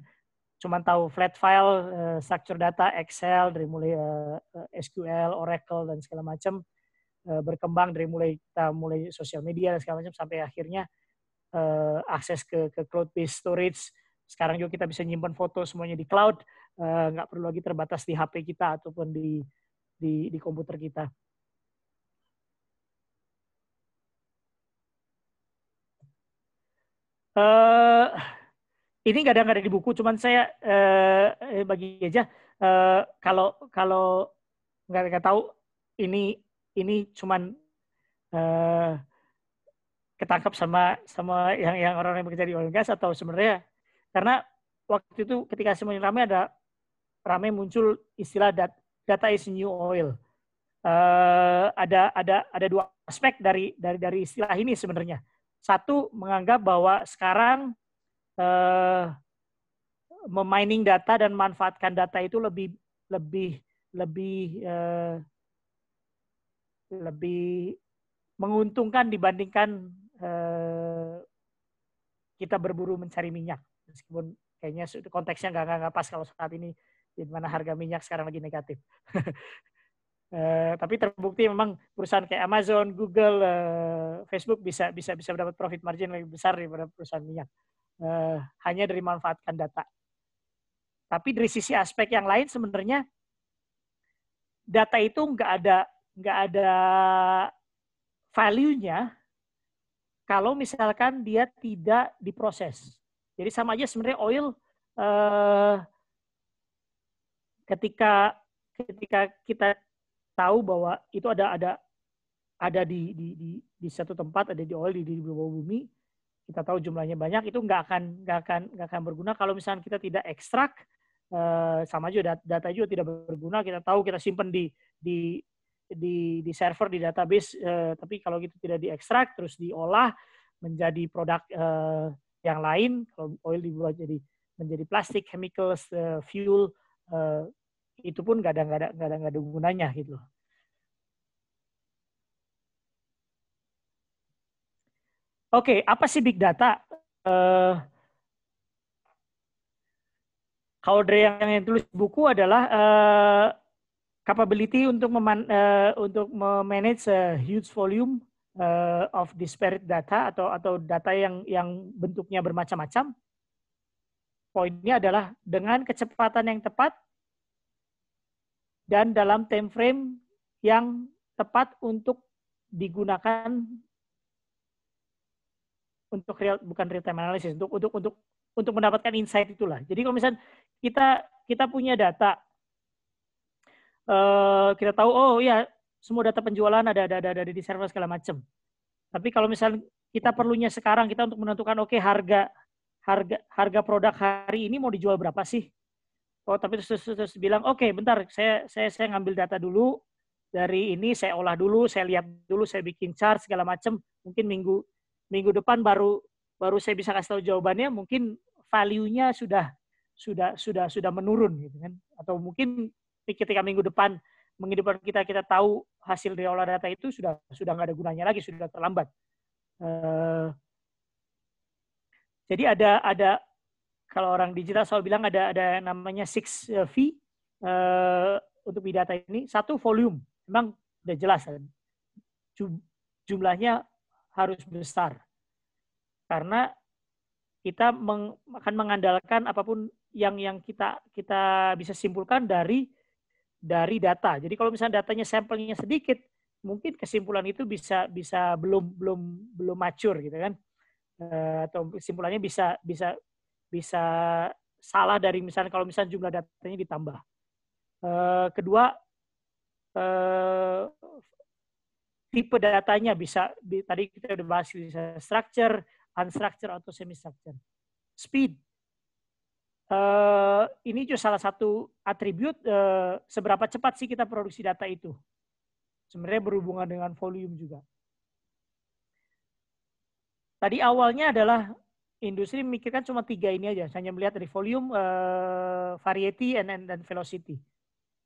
cuma tahu flat file, structure data, Excel, dari mulai SQL, Oracle dan segala macam, berkembang dari mulai sosial media dan segala macam sampai akhirnya akses ke cloud-based storage. Sekarang juga kita bisa nyimpan foto semuanya di cloud, nggak perlu lagi terbatas di HP kita ataupun di komputer kita. Ini nggak ada di buku, cuman saya bagi aja. Kalau nggak tahu ini cuman ketangkap sama yang orang yang bekerja di oil and gas, atau sebenarnya karena waktu itu ketika semuanya ramai muncul istilah data is new oil. Ada dua aspek dari istilah ini sebenarnya. Satu, menganggap bahwa sekarang memining data dan manfaatkan data itu lebih menguntungkan dibandingkan kita berburu mencari minyak. Meskipun kayaknya konteksnya nggak pas kalau saat ini di mana harga minyak sekarang lagi negatif. Tapi terbukti memang perusahaan kayak Amazon, Google, Facebook bisa mendapat profit margin lebih besar daripada perusahaan minyak. Hanya dari manfaatkan data. Tapi dari sisi aspek yang lain sebenarnya data itu nggak ada value-nya kalau misalkan dia tidak diproses. Jadi sama aja sebenarnya oil ketika kita tahu bahwa itu ada di satu tempat, ada di oil di bawah bumi, kita tahu jumlahnya banyak, itu nggak akan berguna kalau misalnya kita tidak ekstrak. Sama aja data juga tidak berguna. Kita tahu kita simpan di server, di database, tapi kalau gitu tidak diekstrak terus diolah menjadi produk yang lain, kalau oil dibuat menjadi plastik, chemicals, fuel, itu pun nggak ada gunanya gitu. Oke, apa sih big data? Kalau dari yang tulis buku adalah capability untuk memanage a huge volume of disparate data atau data yang bentuknya bermacam-macam. Poinnya adalah dengan kecepatan yang tepat dan dalam time frame yang tepat untuk digunakan bukan real time analysis, untuk mendapatkan insight itulah. Jadi kalau misalnya kita punya data, kita tahu oh ya semua data penjualan ada di server segala macam. Tapi kalau misalnya kita perlunya sekarang kita untuk menentukan oke, harga produk hari ini mau dijual berapa sih? Oh, tapi terus bilang oke, bentar, saya ngambil data dulu dari ini, saya olah dulu, saya lihat dulu, saya bikin chart segala macam. Mungkin minggu depan baru saya bisa kasih tahu jawabannya. Mungkin value-nya sudah menurun gitu kan? Atau mungkin ketika minggu depan kita tahu hasil dari olah data itu sudah nggak ada gunanya lagi, sudah terlambat. Jadi ada kalau orang digital selalu bilang ada namanya 6V untuk big data ini. Satu, volume. Memang udah jelas kan? Jumlahnya harus besar. Karena kita akan mengandalkan apapun yang kita bisa simpulkan dari data. Jadi kalau misalnya datanya sampelnya sedikit, mungkin kesimpulan itu bisa belum mature gitu kan. Atau kesimpulannya bisa salah dari misalnya kalau misalnya jumlah datanya ditambah. Kedua, tipe datanya tadi kita udah bahas, bisa structure, unstructured, atau semi-structured. Speed. Ini juga salah satu atribut seberapa cepat sih kita produksi data itu. Sebenarnya berhubungan dengan volume juga. Tadi awalnya adalah industri memikirkan cuma 3 ini aja, hanya melihat dari volume, variety, dan velocity.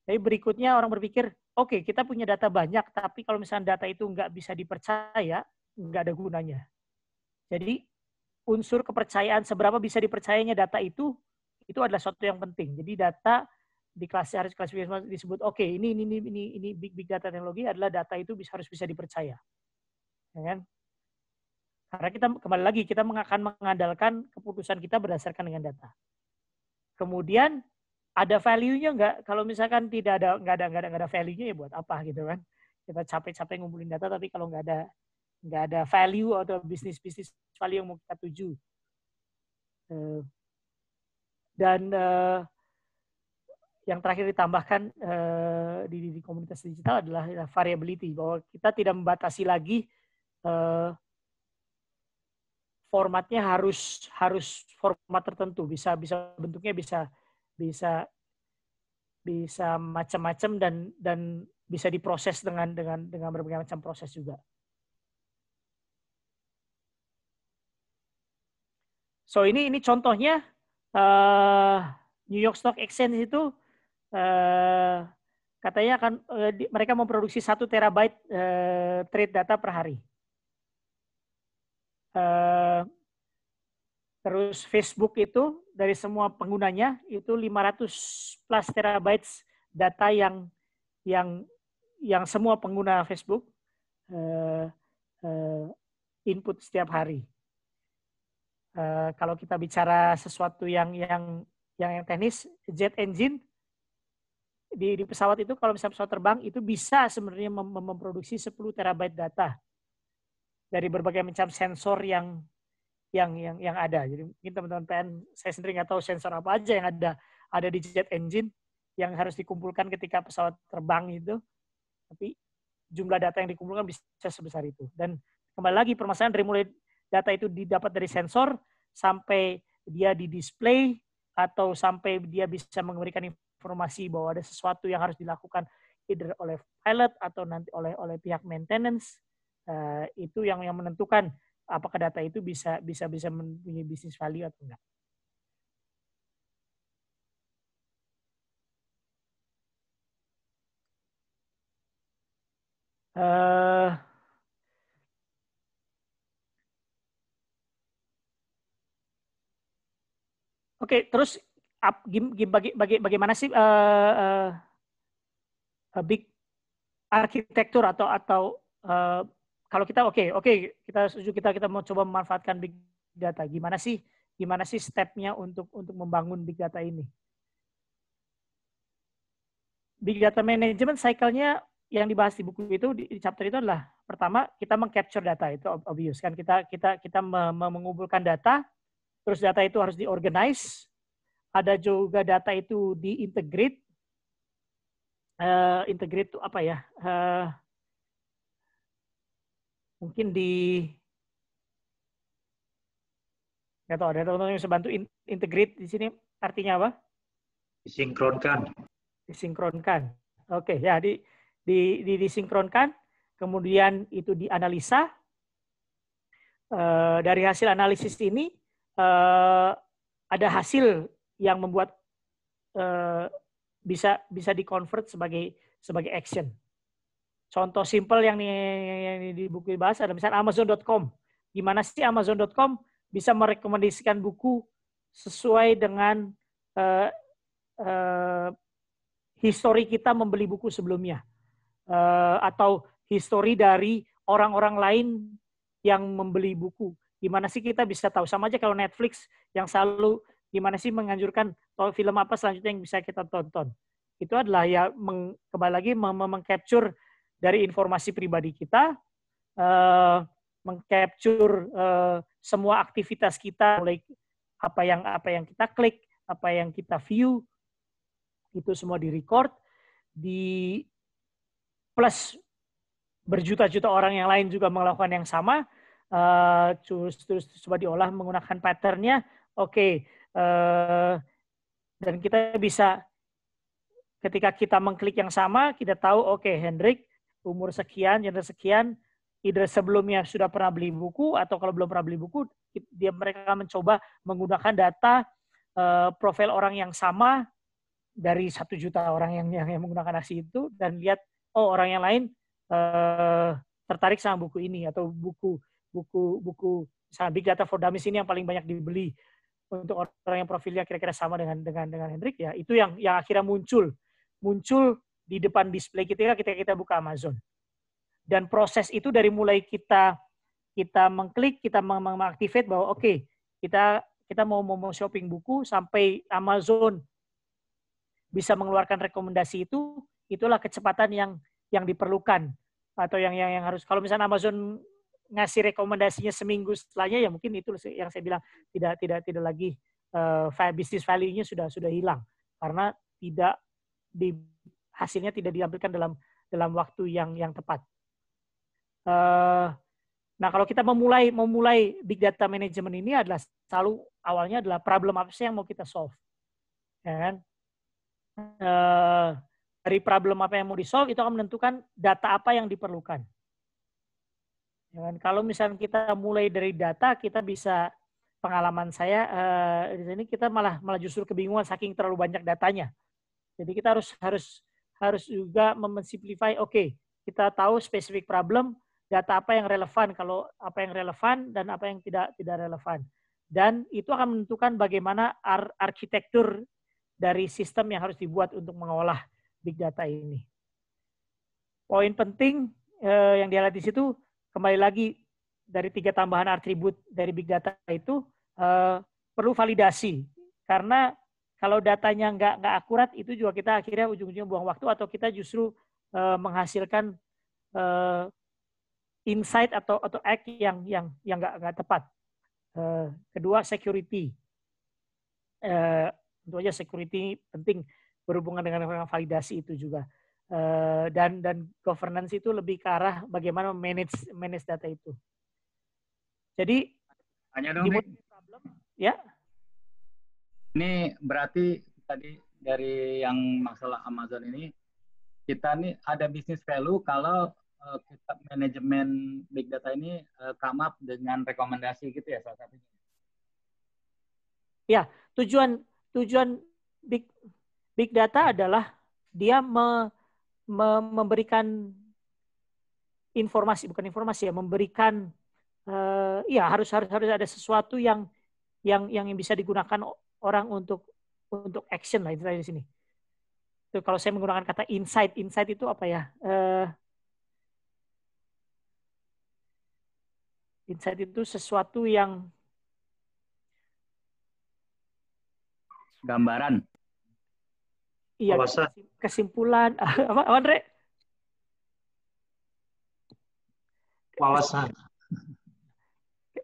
Tapi berikutnya orang berpikir, oke, kita punya data banyak, tapi kalau misalnya data itu nggak bisa dipercaya, nggak ada gunanya. Jadi unsur kepercayaan, seberapa bisa dipercayanya data itu adalah sesuatu yang penting. Jadi data harus klasifikasi disebut, oke, ini big data teknologi adalah data itu harus bisa dipercaya. Ya kan? Karena kita kembali lagi kita akan mengandalkan keputusan kita berdasarkan dengan data. Kemudian ada value-nya nggak? Kalau misalkan nggak ada value-nya ya buat apa gitu kan? Kita capek-capek ngumpulin data tapi kalau nggak ada value atau bisnis value yang mau kita tuju. Dan yang terakhir ditambahkan di komunitas digital adalah variability, bahwa kita tidak membatasi lagi formatnya harus format tertentu, bisa bentuknya bisa macam-macam dan bisa diproses dengan berbagai macam proses juga. So ini contohnya New York Stock Exchange itu katanya akan mereka memproduksi 1 terabyte trade data per hari. Terus Facebook itu dari semua penggunanya itu 500 plus terabytes data yang semua pengguna Facebook input setiap hari. Kalau kita bicara sesuatu yang teknis, jet engine di pesawat itu, kalau misalnya pesawat terbang itu bisa sebenarnya memproduksi 10 terabyte data dari berbagai macam sensor yang ada. Jadi mungkin teman-teman PN, saya sendiri nggak tahu sensor apa aja yang ada di jet engine yang harus dikumpulkan ketika pesawat terbang itu. Tapi jumlah data yang dikumpulkan bisa sebesar itu. Dan kembali lagi permasalahan dari mulai data itu didapat dari sensor sampai dia di display atau sampai dia bisa memberikan informasi bahwa ada sesuatu yang harus dilakukan either oleh pilot atau nanti oleh pihak maintenance, itu yang menentukan apakah data itu bisa mempunyai bisnis value atau enggak. Oke, terus bagaimana sih big arsitektur atau kalau kita kita setuju kita mau coba memanfaatkan big data. Gimana sih step-nya untuk membangun big data ini? Big data management cycle-nya yang dibahas di buku itu di chapter itu adalah pertama kita mengcapture data, itu obvious kan, kita mengumpulkan data, terus data itu harus diorganize, ada juga data itu diintegrate. Integrate itu apa ya? Mungkin nggak tahu, ada teman-teman yang bisa bantu integrate di sini artinya apa? Disinkronkan. Disinkronkan. Oke, ya disinkronkan, kemudian itu dianalisa. Dari hasil analisis ini ada hasil yang membuat bisa di-convert sebagai action. Contoh simple yang di buku bahas ada misalnya Amazon.com. Gimana sih Amazon.com bisa merekomendasikan buku sesuai dengan histori kita membeli buku sebelumnya, atau histori dari orang-orang lain yang membeli buku. Gimana sih kita bisa tahu? Sama aja kalau Netflix yang selalu gimana sih menganjurkan film apa selanjutnya yang bisa kita tonton. Itu adalah ya kembali lagi mengcapture dari informasi pribadi kita, mengcapture semua aktivitas kita, mulai apa yang kita klik, apa yang kita view, itu semua di-record, plus berjuta-juta orang yang lain juga melakukan yang sama, terus coba diolah menggunakan pattern-nya. Oke, dan kita bisa ketika kita mengklik yang sama, kita tahu oke, Hendrik umur sekian, gender sekian, either sebelumnya sudah pernah beli buku atau kalau belum pernah beli buku, mereka mencoba menggunakan data profil orang yang sama dari 1 juta orang yang menggunakan aksi itu, dan lihat orang yang lain tertarik sama buku ini, atau buku misalnya Big Data for Dummies ini yang paling banyak dibeli untuk orang yang profilnya kira-kira sama dengan Hendrik, ya itu yang akhirnya muncul di depan display kita buka Amazon. Dan proses itu dari mulai kita mengklik, kita mengaktifate bahwa oke, kita mau shopping buku sampai Amazon bisa mengeluarkan rekomendasi itu, itulah kecepatan yang diperlukan, atau yang harus. Kalau misalnya Amazon ngasih rekomendasinya seminggu setelahnya, ya mungkin itu yang saya bilang tidak lagi business value-nya sudah hilang, karena hasilnya tidak diambilkan dalam waktu yang tepat. Nah, kalau kita memulai big data management ini adalah selalu awalnya adalah problem apa sih yang mau kita solve, ya kan? Dari problem apa yang mau di-solve itu akan menentukan data apa yang diperlukan. Ya kan? Kalau misalnya kita mulai dari data, kita bisa, pengalaman saya di sini kita malah justru kebingungan saking terlalu banyak datanya. Jadi kita harus juga memsimplify. Oke, kita tahu spesifik problem, data apa yang relevan, kalau apa yang relevan dan apa yang tidak relevan. Dan itu akan menentukan bagaimana arsitektur dari sistem yang harus dibuat untuk mengolah big data ini. Poin penting yang dia lihat di situ, kembali lagi dari 3 tambahan atribut dari big data itu perlu validasi, karena kalau datanya nggak akurat, itu juga kita akhirnya ujung-ujungnya buang waktu, atau kita justru menghasilkan insight atau act yang nggak tepat. Kedua, security. Tentu aja security penting berhubungan dengan validasi itu juga. Dan governance itu lebih ke arah bagaimana manage data itu. Jadi hanya dong, problem, ya. Ini berarti tadi dari yang masalah Amazon ini, kita nih ada business value kalau kita manajemen big data ini come up dengan rekomendasi gitu ya salah satunya. Ya, tujuan big data adalah dia memberikan informasi, bukan informasi ya, memberikan ya harus ada sesuatu yang bisa digunakan orang untuk action lah, itu di sini. Itu kalau saya menggunakan kata insight itu apa ya? Insight itu sesuatu yang gambaran. Iya, kesimpulan. Apa, Andre? Wawasan.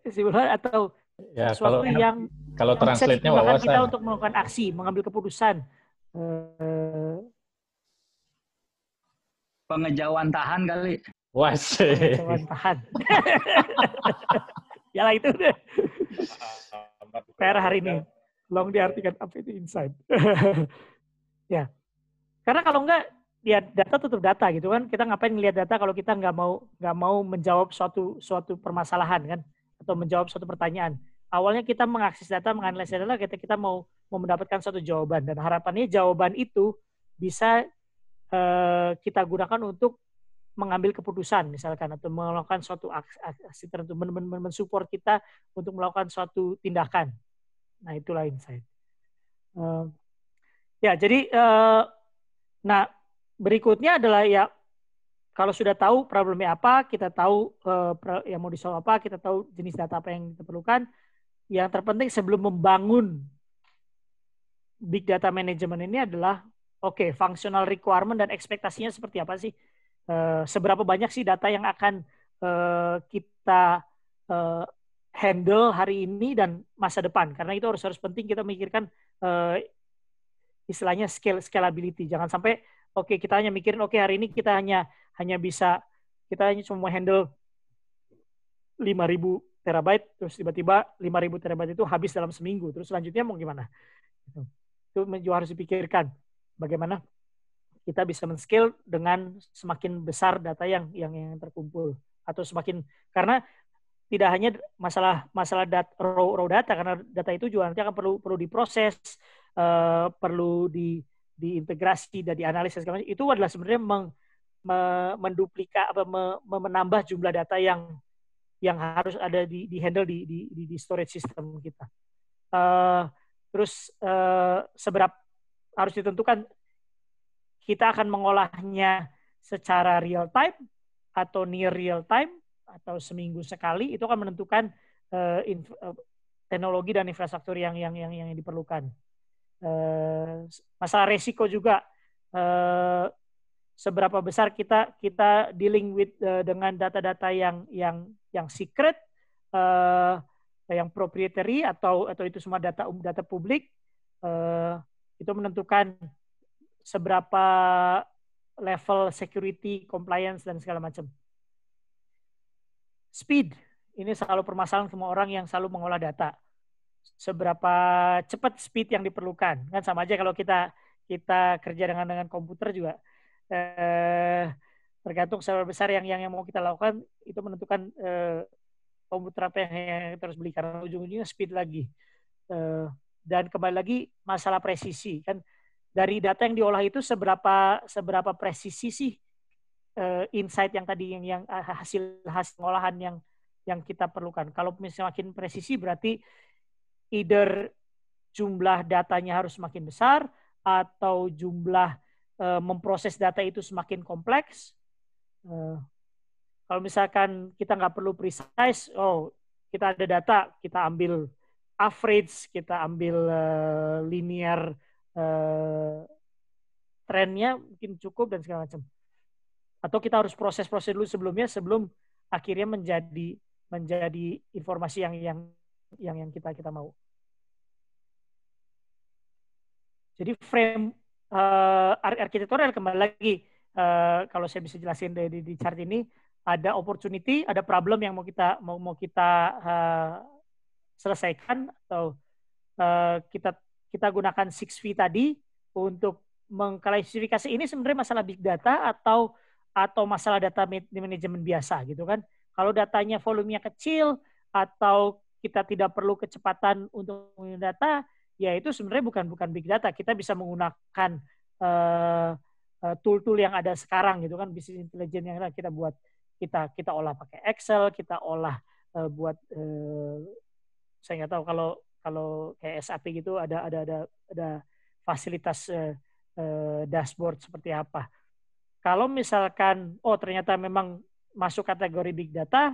Kesimpulan atau Ya, sesuatu yang translate-nya wawasan. Kita untuk melakukan aksi, mengambil keputusan. Pengejauhan tahan kali. Wah, pengejauhan tahan. Yalah itu deh. PR hari ini. Long diartikan apa itu insight. Ya. Karena kalau enggak, ya data tutup data gitu kan. Kita ngapain ngelihat data kalau kita nggak mau menjawab suatu permasalahan kan, atau menjawab suatu pertanyaan. Awalnya kita mengakses data, menganalisis data, kita mau mendapatkan suatu jawaban, dan harapannya jawaban itu bisa kita gunakan untuk mengambil keputusan misalkan, atau melakukan suatu aksi tertentu, mensupport kita untuk melakukan suatu tindakan. Nah, itulah insight. Ya, jadi nah berikutnya adalah ya kalau sudah tahu problemnya apa, kita tahu yang mau disolve apa, kita tahu jenis data apa yang kita perlukan. Yang terpenting sebelum membangun big data management ini adalah functional requirement dan ekspektasinya seperti apa sih? Seberapa banyak sih data yang akan kita handle hari ini dan masa depan? Karena itu harus penting kita memikirkan istilahnya scalability. Jangan sampai kita hanya mikirin hari ini kita hanya cuma handle 5.000 terabyte, terus tiba-tiba 5.000 terabyte itu habis dalam seminggu. Terus selanjutnya mau gimana? Itu juga harus dipikirkan. Bagaimana kita bisa men-scale dengan semakin besar data yang terkumpul, atau semakin, karena tidak hanya masalah raw data, karena data itu juga nanti akan perlu diproses, perlu diintegrasi dan dianalisis. Itu adalah sebenarnya menambah jumlah data yang harus ada di handle di storage system kita. Terus seberapa harus ditentukan kita akan mengolahnya secara real time atau near real time atau seminggu sekali, itu akan menentukan teknologi dan infrastruktur yang diperlukan. Masalah resiko juga, seberapa besar kita dealing with dengan data-data yang secret, yang proprietary, atau itu semua data publik, itu menentukan seberapa level security, compliance, dan segala macam. Speed, ini selalu permasalahan semua orang yang selalu mengolah data. Seberapa cepat speed yang diperlukan, kan sama aja kalau kita kerja dengan komputer juga. Tergantung seberapa besar yang mau kita lakukan, itu menentukan komputer apa yang kita harus beli, karena ujung-ujungnya speed lagi. Dan kembali lagi masalah presisi, kan dari data yang diolah itu seberapa presisi sih insight yang tadi, yang hasil pengolahan yang kita perlukan. Kalau misalnya makin presisi, berarti either jumlah datanya harus semakin besar, atau jumlah memproses data itu semakin kompleks. Kalau misalkan kita nggak perlu precise, kita ada data, kita ambil average, kita ambil linear trennya mungkin cukup dan segala macam. Atau kita harus proses dulu sebelum akhirnya menjadi informasi yang kita mau. Jadi frame arsitektural, kembali lagi, kalau saya bisa jelasin di chart ini, ada opportunity, ada problem yang mau kita selesaikan, atau kita gunakan 6V tadi untuk mengklasifikasi ini sebenarnya masalah big data atau masalah data manajemen biasa gitu kan. Kalau datanya volumenya kecil atau kita tidak perlu kecepatan untuk menggunakan data, ya itu sebenarnya bukan big data. Kita bisa menggunakan tool-tool yang ada sekarang gitu kan, business intelligence yang kita buat, kita olah pakai Excel, kita olah buat saya nggak tahu kalau kayak SAP gitu ada fasilitas dashboard seperti apa. Kalau misalkan ternyata memang masuk kategori big data,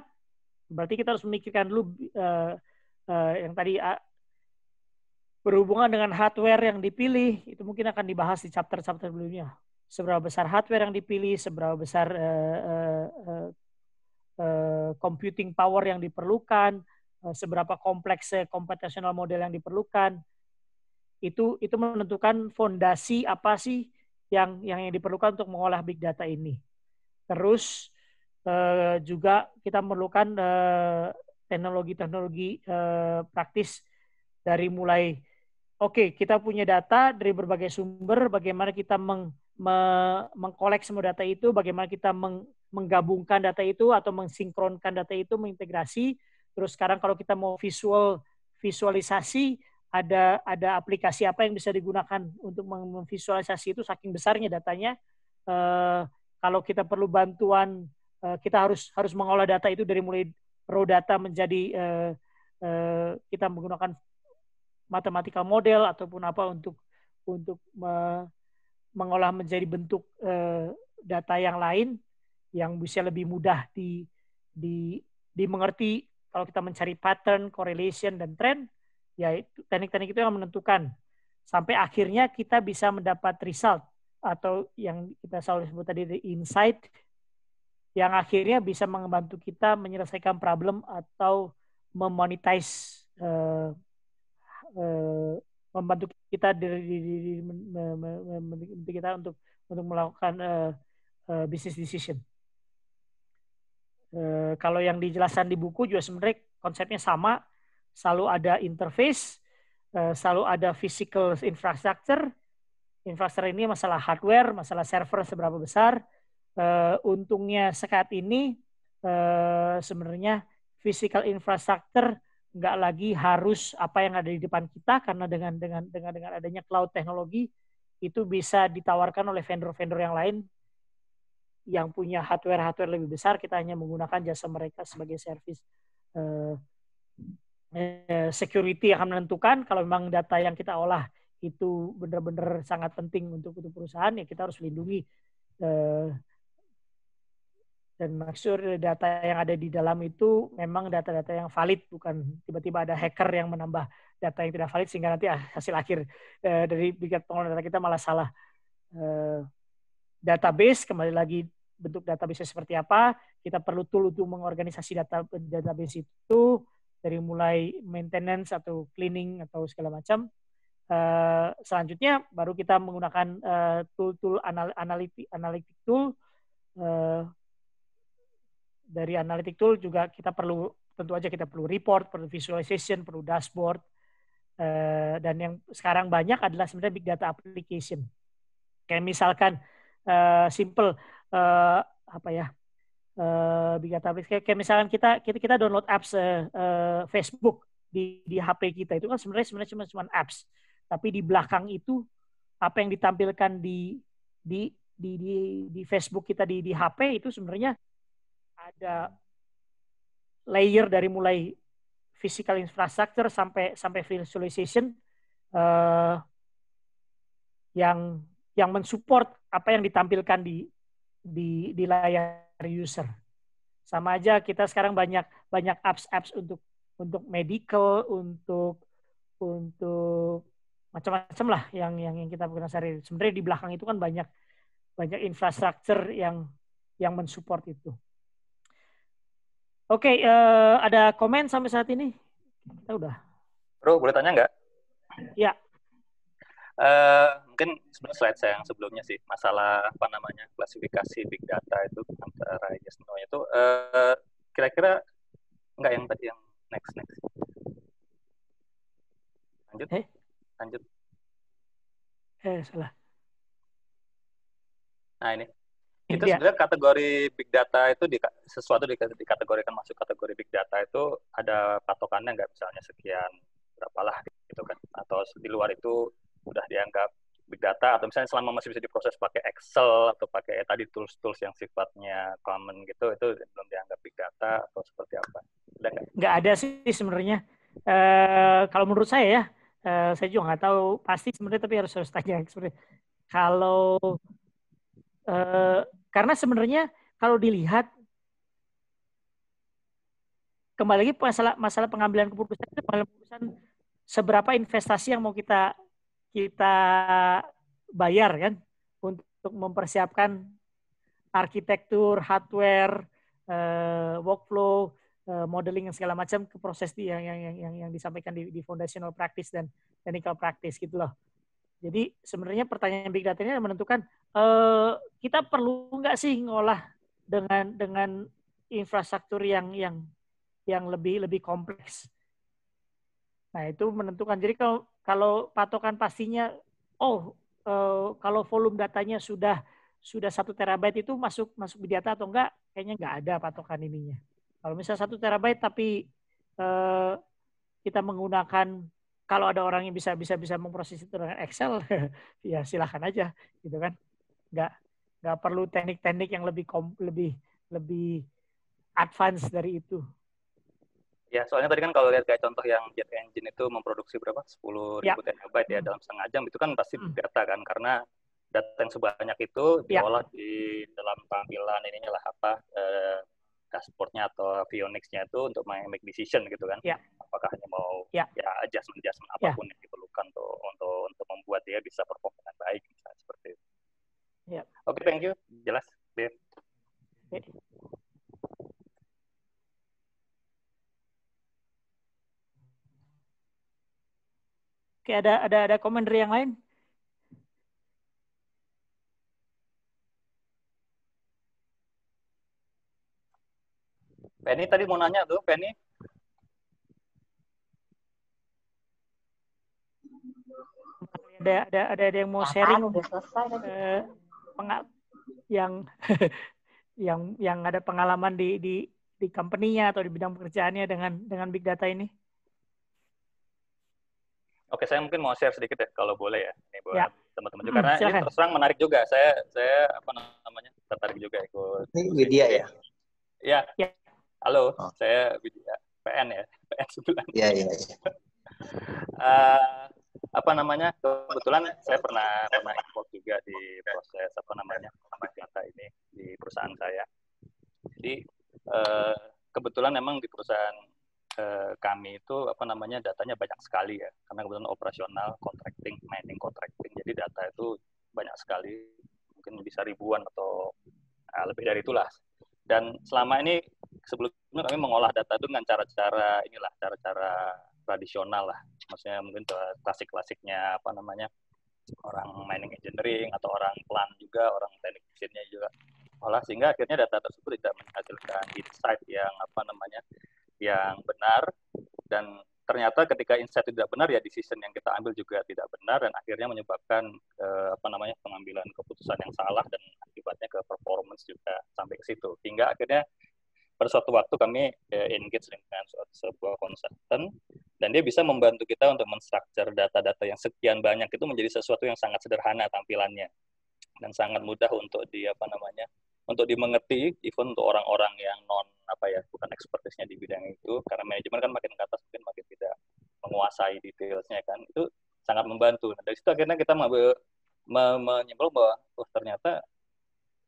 berarti kita harus memikirkan dulu yang tadi berhubungan dengan hardware yang dipilih, itu mungkin akan dibahas di chapter sebelumnya. Seberapa besar hardware yang dipilih, seberapa besar computing power yang diperlukan, seberapa kompleks computational model yang diperlukan. Itu menentukan fondasi apa sih yang diperlukan untuk mengolah big data ini. Terus juga kita memerlukan teknologi-teknologi praktis dari mulai kita punya data dari berbagai sumber, bagaimana kita mengkolek semua data itu, bagaimana kita menggabungkan data itu atau mensinkronkan data itu, mengintegrasi. Terus sekarang kalau kita mau visualisasi, ada aplikasi apa yang bisa digunakan untuk memvisualisasi itu, saking besarnya datanya. Kalau kita perlu bantuan, kita harus mengolah data itu dari mulai raw data menjadi kita menggunakan mathematical model ataupun apa untuk mengolah menjadi bentuk data yang lain yang bisa lebih mudah dimengerti. Kalau kita mencari pattern, correlation, dan trend, ya teknik-teknik itu yang menentukan sampai akhirnya kita bisa mendapat result atau yang kita selalu sebut tadi insight, yang akhirnya bisa membantu kita menyelesaikan problem atau memonetize, membantu kita untuk melakukan business decision. Kalau yang dijelaskan di buku juga sebenarnya konsepnya sama, selalu ada interface, selalu ada physical infrastructure. Infrastruktur ini masalah hardware, masalah server seberapa besar. Untungnya saat ini sebenarnya physical infrastructure nggak lagi harus apa yang ada di depan kita, karena dengan adanya cloud teknologi itu bisa ditawarkan oleh vendor-vendor yang lain yang punya hardware lebih besar. Kita hanya menggunakan jasa mereka sebagai service. Security akan menentukan kalau memang data yang kita olah itu benar-benar sangat penting untuk perusahaan, ya kita harus lindungi dan make sure data yang ada di dalam itu memang data-data yang valid, bukan tiba-tiba ada hacker yang menambah data yang tidak valid sehingga nanti hasil akhir dari pengelolaan data kita malah salah. Database, kembali lagi bentuk database seperti apa, kita perlu tool untuk mengorganisasi database itu dari mulai maintenance atau cleaning atau segala macam. Selanjutnya baru kita menggunakan tool-tool analytic tool. Dari analytic tool juga kita perlu, tentu aja kita perlu report, perlu visualization, perlu dashboard, dan yang sekarang banyak adalah sebenarnya big data application. Kayak misalkan simple big data application, kayak misalkan kita download apps Facebook di HP kita, itu kan sebenarnya cuma apps, tapi di belakang itu apa yang ditampilkan di Facebook kita di HP itu sebenarnya ada layer dari mulai physical infrastructure sampai visualization yang mensupport apa yang ditampilkan di layar user. Sama aja kita sekarang banyak apps untuk medical, untuk macam-macam lah yang kita gunakan sehari. Sebenarnya di belakang itu kan banyak infrastruktur yang mensupport itu. Oke, ada komen sampai saat ini? Kita udah. Bro, boleh tanya nggak? Ya. Mungkin sebenarnya slide saya yang sebelumnya sih, masalah klasifikasi big data itu antara yes no itu, kira-kira nggak yang tadi yang next. Lanjut. Salah. Nah ini. Itu sebenarnya kategori big data itu sesuatu dikategorikan masuk kategori big data itu ada patokannya nggak, misalnya sekian berapalah gitu kan, atau di luar itu udah dianggap big data, atau misalnya selama masih bisa diproses pakai Excel atau pakai tadi tools yang sifatnya common gitu, itu belum dianggap big data atau seperti apa? Nggak ada sih sebenarnya. Kalau menurut saya ya, saya juga nggak tahu pasti sebenarnya, tapi harus tanya sebenarnya. Kalau karena sebenarnya kalau dilihat kembali lagi masalah pengambilan keputusan seberapa investasi yang mau kita bayar kan untuk mempersiapkan arsitektur, hardware, workflow, modeling dan segala macam ke proses yang disampaikan di foundational practice dan technical practice gitu loh. Jadi sebenarnya pertanyaan big data ini menentukan kita perlu nggak sih ngolah dengan infrastruktur yang lebih kompleks. Nah itu menentukan. Jadi kalau patokan pastinya, kalau volume datanya sudah 1 terabyte itu masuk big data atau enggak, kayaknya nggak ada patokan ininya. Kalau misalnya 1 terabyte tapi kita menggunakan, kalau ada orang yang bisa memproses itu dengan Excel, ya silahkan aja, gitu kan. Nggak perlu teknik-teknik yang lebih advance dari itu. Ya, soalnya tadi kan kalau lihat kayak contoh yang Jet Engine itu memproduksi berapa? 10.000 terabyte ya dalam setengah jam, itu kan pasti data kan, karena data yang sebanyak itu diolah di dalam tampilan ininya lah dashboard-nya atau Phoenix-nya itu untuk make decision gitu kan. Apakah hanya mau adjustment apapun yang diperlukan untuk membuat dia bisa perform dengan baik, misalnya seperti itu. Oke, thank you. Jelas, Dev. Oke, ada komen dari yang lain? Penny tadi mau nanya tuh, Penny. Ada yang mau sharing yang ada pengalaman di company-nya atau di bidang pekerjaannya dengan big data ini? Oke, saya mungkin mau share sedikit ya kalau boleh ya. Ini buat teman-teman juga karena ini terus terang menarik juga. Saya tertarik juga ikut. Ini Widya ya? Iya. Halo, saya Widya. PN ya, PN 9. Iya. Kebetulan saya pernah involved juga di proses big data ini di perusahaan saya. Jadi kebetulan memang di perusahaan kami itu datanya banyak sekali ya, karena kebetulan operasional, contracting, mining contracting, jadi data itu banyak sekali, mungkin bisa ribuan atau lebih dari itulah. Dan selama ini sebelumnya kami mengolah data itu dengan cara-cara tradisional lah, maksudnya mungkin klasik-klasiknya orang mining engineering atau orang plan juga, orang teknik mesinnya juga olah, sehingga akhirnya data tersebut tidak menghasilkan insight yang benar, dan ternyata ketika insight tidak benar ya decision yang kita ambil juga tidak benar, dan akhirnya menyebabkan pengambilan keputusan yang salah dan akibatnya ke performance juga sampai ke situ. Hingga akhirnya pada suatu waktu kami engage dengan sebuah konsultan, dan dia bisa membantu kita untuk menstructure data-data yang sekian banyak itu menjadi sesuatu yang sangat sederhana tampilannya dan sangat mudah untuk untuk dimengerti, even untuk orang-orang yang bukan expertise-nya di bidang itu, karena manajemen kan makin ke atas mungkin makin tidak menguasai detailsnya kan, itu sangat membantu. Nah, dari situ akhirnya kita menyimpulkan bahwa ternyata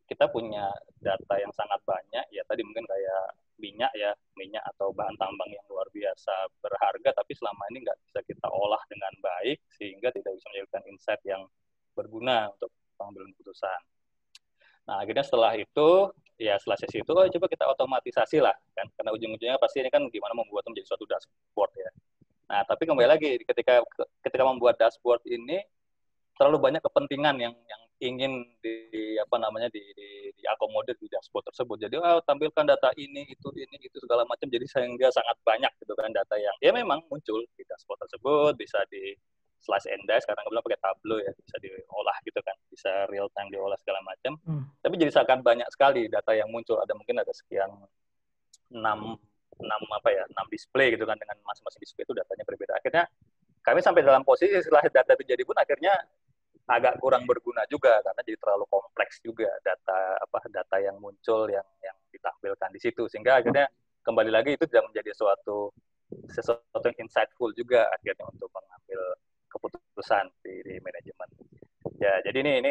kita punya data yang sangat banyak, ya tadi mungkin kayak minyak atau bahan tambang yang luar biasa berharga, tapi selama ini nggak bisa kita olah dengan baik, sehingga tidak bisa menjadikan insight yang berguna untuk pengambilan keputusan. Nah, akhirnya setelah sesi itu, coba kita otomatisasi lah, kan? Karena ujung-ujungnya pasti ini kan gimana membuat menjadi suatu dashboard ya. Nah, tapi kembali lagi, ketika membuat dashboard ini, terlalu banyak kepentingan yang ingin diakomodir di dashboard tersebut. Jadi tampilkan data ini itu segala macam, jadi sehingga sangat banyak gitu kan data yang ya memang muncul di dashboard tersebut, bisa di slice and dice, karena kebetulan pakai Tableau ya, bisa diolah gitu kan, bisa real time diolah segala macam. Tapi jadi sangat banyak sekali data yang muncul, mungkin ada sekian 6 display gitu kan, dengan masing-masing display itu datanya berbeda. Akhirnya kami sampai dalam posisi setelah data itu jadi pun akhirnya agak kurang berguna juga, karena jadi terlalu kompleks juga data yang muncul yang ditampilkan di situ, sehingga akhirnya kembali lagi itu tidak menjadi sesuatu yang insightful juga akhirnya untuk mengambil keputusan di manajemen. Ya, jadi ini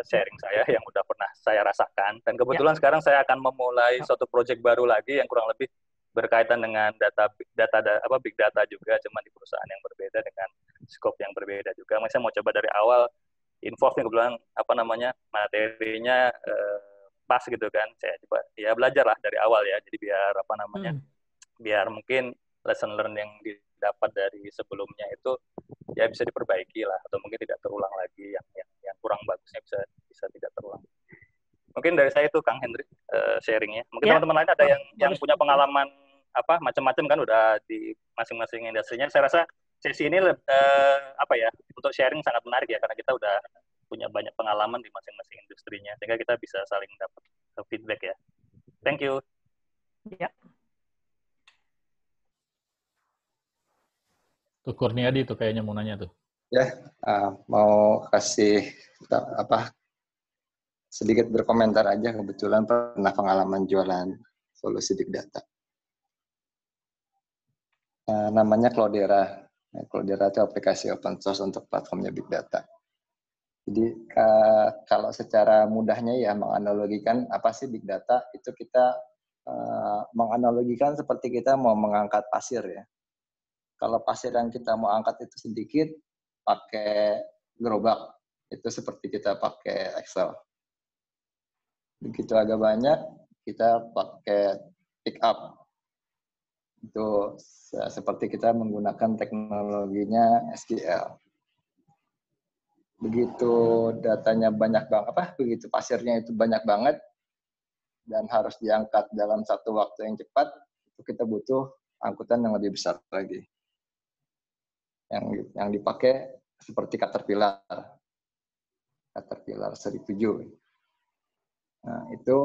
sharing saya yang udah pernah saya rasakan, dan kebetulan sekarang saya akan memulai suatu project baru lagi yang kurang lebih berkaitan dengan big data juga, cuma di perusahaan yang berbeda dengan scope yang berbeda juga. Saya mau coba dari awal involve kebetulan materinya pas gitu kan. Saya coba ya belajar lah dari awal ya. Jadi biar apa namanya, biar mungkin lesson learn yang didapat dari sebelumnya itu ya bisa diperbaiki lah, atau mungkin tidak terulang lagi, yang kurang bagusnya bisa tidak terulang. Mungkin dari saya itu Kang Hendrik sharingnya. Mungkin teman-teman lain ada yang punya pengalaman apa macam-macam kan udah di masing-masing industrinya. Saya rasa sesi ini apa ya, untuk sharing sangat menarik ya, karena kita udah punya banyak pengalaman di masing-masing industrinya, sehingga kita bisa saling dapat feedback ya. Thank you. Ya. Tuh Kurniadi tuh kayaknya mau nanya tuh. Ya, mau kasih sedikit berkomentar aja, kebetulan pernah pengalaman jualan solusi big data. Namanya Cloudera. Cloudera itu aplikasi open source untuk platformnya big data. Jadi kalau secara mudahnya ya menganalogikan apa sih big data, itu kita menganalogikan seperti kita mau mengangkat pasir ya. Kalau pasir yang kita mau angkat itu sedikit, pakai gerobak, itu seperti kita pakai Excel. Begitu agak banyak, kita pakai pick up. Itu seperti kita menggunakan teknologinya SQL. Begitu datanya banyak banget, begitu pasirnya itu banyak banget, dan harus diangkat dalam satu waktu yang cepat, itu kita butuh angkutan yang lebih besar lagi. Yang dipakai seperti Caterpillar 1007. Nah, itu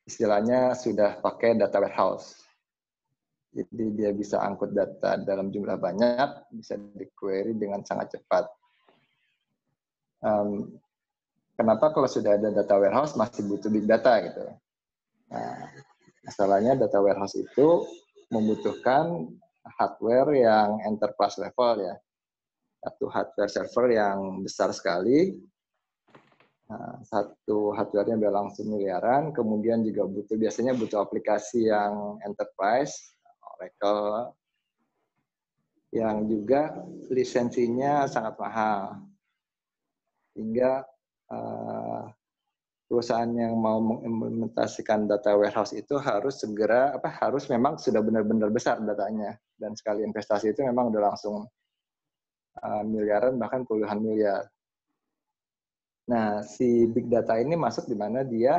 istilahnya sudah pakai data warehouse. Jadi dia bisa angkut data dalam jumlah banyak, bisa di-query dengan sangat cepat. Kenapa kalau sudah ada data warehouse masih butuh big data gitu? Nah, masalahnya data warehouse itu membutuhkan hardware yang enterprise level ya, satu hardware server yang besar sekali, satu hardware-nya udah langsung miliaran, kemudian juga biasanya butuh aplikasi yang enterprise, Oracle, yang juga lisensinya sangat mahal, hingga perusahaan yang mau mengimplementasikan data warehouse itu harus harus memang sudah benar-benar besar datanya, dan sekali investasi itu memang udah langsung miliaran bahkan puluhan miliar. Nah, si big data ini masuk di mana dia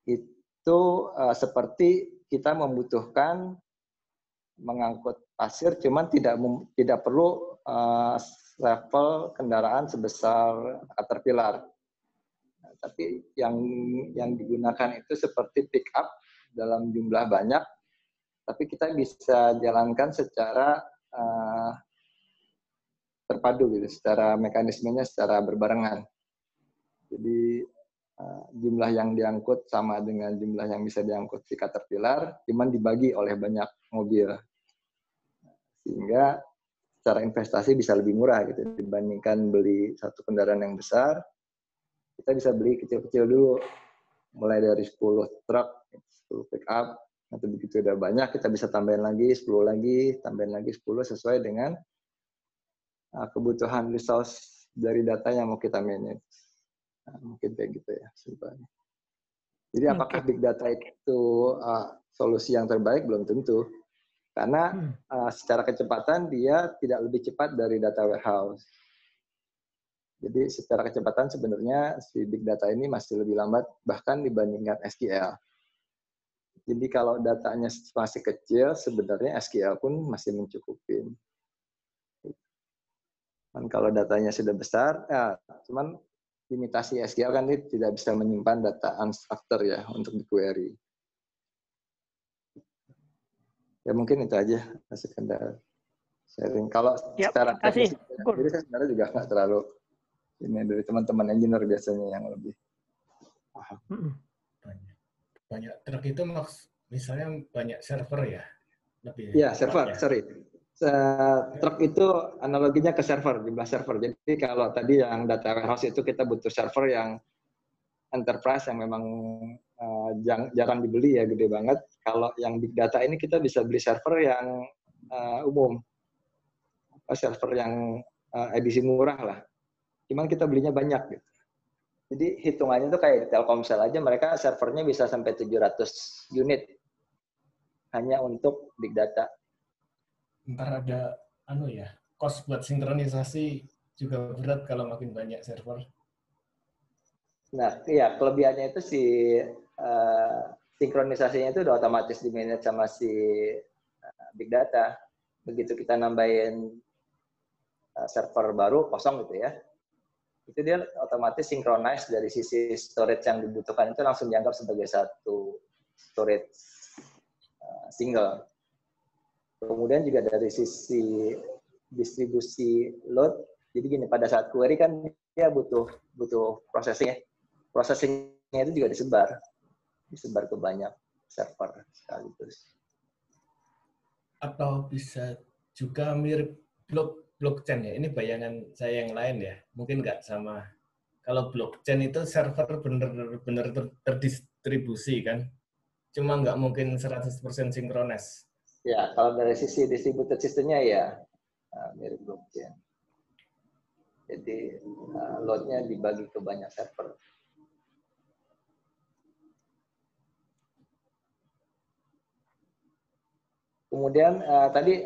itu seperti kita membutuhkan mengangkut pasir, cuman tidak perlu level kendaraan sebesar Caterpillar. Tapi yang digunakan itu seperti pick up dalam jumlah banyak, tapi kita bisa jalankan secara terpadu gitu, secara mekanismenya secara berbarengan. Jadi jumlah yang diangkut sama dengan jumlah yang bisa diangkut si Caterpillar, cuman dibagi oleh banyak mobil, sehingga secara investasi bisa lebih murah gitu dibandingkan beli satu kendaraan yang besar. Kita bisa beli kecil-kecil dulu, mulai dari 10 truk, 10 pick up, nanti begitu udah banyak, kita bisa tambahin lagi, 10 lagi, tambahin lagi 10 sesuai dengan kebutuhan resource dari data yang mau kita manage. Nah, mungkin kayak gitu ya, simpelnya. Jadi apakah big data itu solusi yang terbaik? Belum tentu. Karena secara kecepatan dia tidak lebih cepat dari data warehouse. Jadi secara kecepatan sebenarnya si big data ini masih lebih lambat bahkan dibandingkan SQL. Jadi kalau datanya masih kecil, sebenarnya SQL pun masih mencukupin. Dan kalau datanya sudah besar, cuman limitasi SQL kan dia tidak bisa menyimpan data unstructured ya untuk di-query. Ya mungkin itu aja sekedar sharing. Kalau secara teknis sendiri saya sebenarnya juga nggak terlalu ini, dari teman-teman engineer biasanya yang lebih paham. Banyak truk itu misalnya banyak server ya? Iya, server, sorry. Truk itu analoginya ke server, jumlah server. Jadi kalau tadi yang data warehouse itu kita butuh server yang enterprise yang memang jarang dibeli ya, gede banget. Kalau yang big data ini kita bisa beli server yang umum, server yang edisi murah lah. Cuman kita belinya banyak gitu. Jadi hitungannya tuh kayak di Telkomsel aja, mereka servernya bisa sampai 700 unit hanya untuk big data. Ntar ada cost buat sinkronisasi juga berat kalau makin banyak server. Nah, iya, kelebihannya itu sinkronisasinya itu udah otomatis di-manage sama si big data. Begitu kita nambahin server baru kosong gitu ya, itu dia otomatis synchronize dari sisi storage yang dibutuhkan itu langsung dianggap sebagai satu storage single. Kemudian juga dari sisi distribusi load, jadi gini, pada saat query kan dia butuh processingnya itu juga disebar ke banyak server sekaligus. Atau bisa juga mirip blockchain ya. Ini bayangan saya yang lain ya. Mungkin nggak sama. Kalau blockchain itu server benar-benar terdistribusi kan. Cuma nggak mungkin 100% sinkronis. Ya, kalau dari sisi distributed sistemnya ya mirip blockchain. Jadi load-nya dibagi ke banyak server. Kemudian tadi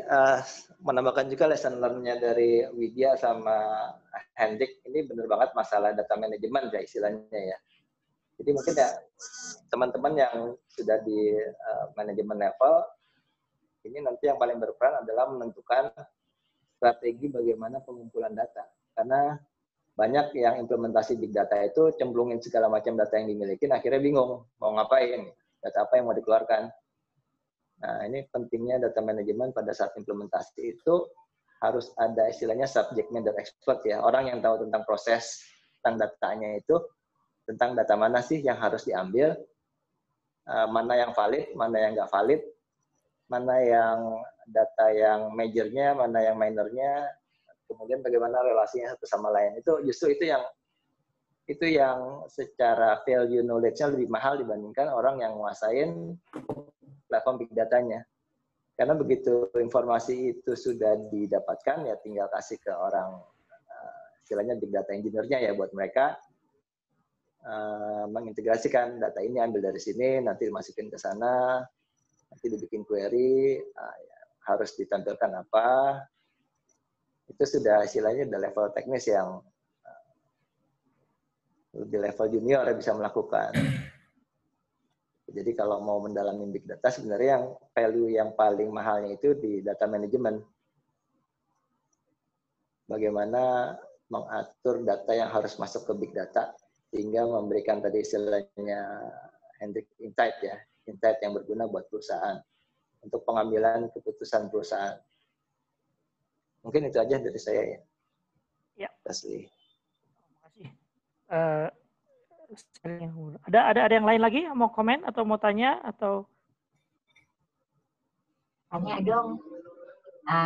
menambahkan juga lesson learn-nya dari Widya sama Hendrik, ini benar banget masalah data management ya istilahnya ya. Jadi mungkin ya teman-teman yang sudah di manajemen level, ini nanti yang paling berperan adalah menentukan strategi bagaimana pengumpulan data. Karena banyak yang implementasi big data itu cemplungin segala macam data yang dimiliki, akhirnya bingung mau ngapain, data apa yang mau dikeluarkan. Nah, ini pentingnya data manajemen pada saat implementasi itu harus ada istilahnya subject matter expert ya, orang yang tahu tentang proses, tentang datanya itu, tentang data mana sih yang harus diambil, mana yang valid, mana yang nggak valid, mana yang data yang majornya, mana yang minornya, kemudian bagaimana relasinya satu sama lain. Itu justru itu yang secara value knowledge-nya lebih mahal dibandingkan orang yang menguasain platform big datanya. Karena begitu informasi itu sudah didapatkan, ya tinggal kasih ke orang, istilahnya big data engineer-nya ya, buat mereka mengintegrasikan data ini, ambil dari sini, nanti dimasukin ke sana, nanti dibikin query, harus ditampilkan apa, itu sudah istilahnya udah level teknis yang lebih level junior yang bisa melakukan. Jadi kalau mau mendalami big data, sebenarnya yang value yang paling mahalnya itu di data management. Bagaimana mengatur data yang harus masuk ke big data, sehingga memberikan tadi istilahnya Hendrik insight ya, insight yang berguna buat perusahaan, untuk pengambilan keputusan perusahaan. Mungkin itu aja dari saya ya. Ya. Terima kasih. Ada yang lain lagi mau komen atau mau tanya atau? Tanya dong.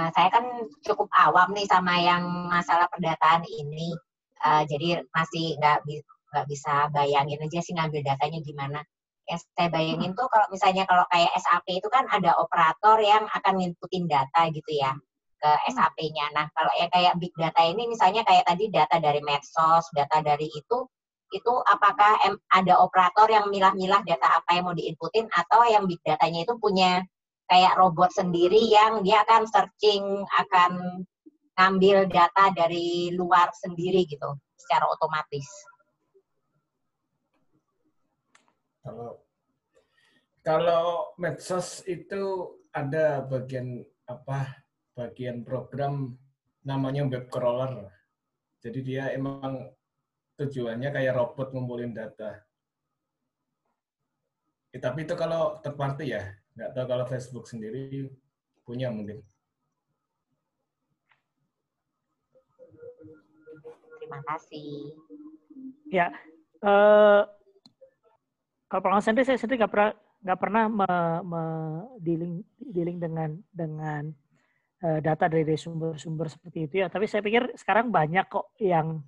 Saya kan cukup awam nih sama yang masalah perdataan ini, jadi masih nggak bisa bayangin aja sih ngambil datanya gimana. Yang saya bayangin tuh kalau misalnya kalau kayak SAP itu kan ada operator yang akan nginputin data gitu ya ke SAP-nya. Nah kalau yang kayak big data ini misalnya kayak tadi data dari medsos, data dari itu apakah ada operator yang milah-milah data apa yang mau diinputin, atau yang big datanya itu punya kayak robot sendiri yang dia akan searching, akan ngambil data dari luar sendiri gitu secara otomatis? Kalau medsos itu ada bagian program namanya web crawler. Jadi dia emang tujuannya kayak robot ngumpulin data. Tapi itu kalau third party ya, nggak tahu kalau Facebook sendiri punya mungkin. Terima kasih. Ya, kalau pengalaman sendiri, saya sendiri nggak pernah dealing dengan data dari sumber-sumber seperti itu ya. Tapi saya pikir sekarang banyak kok yang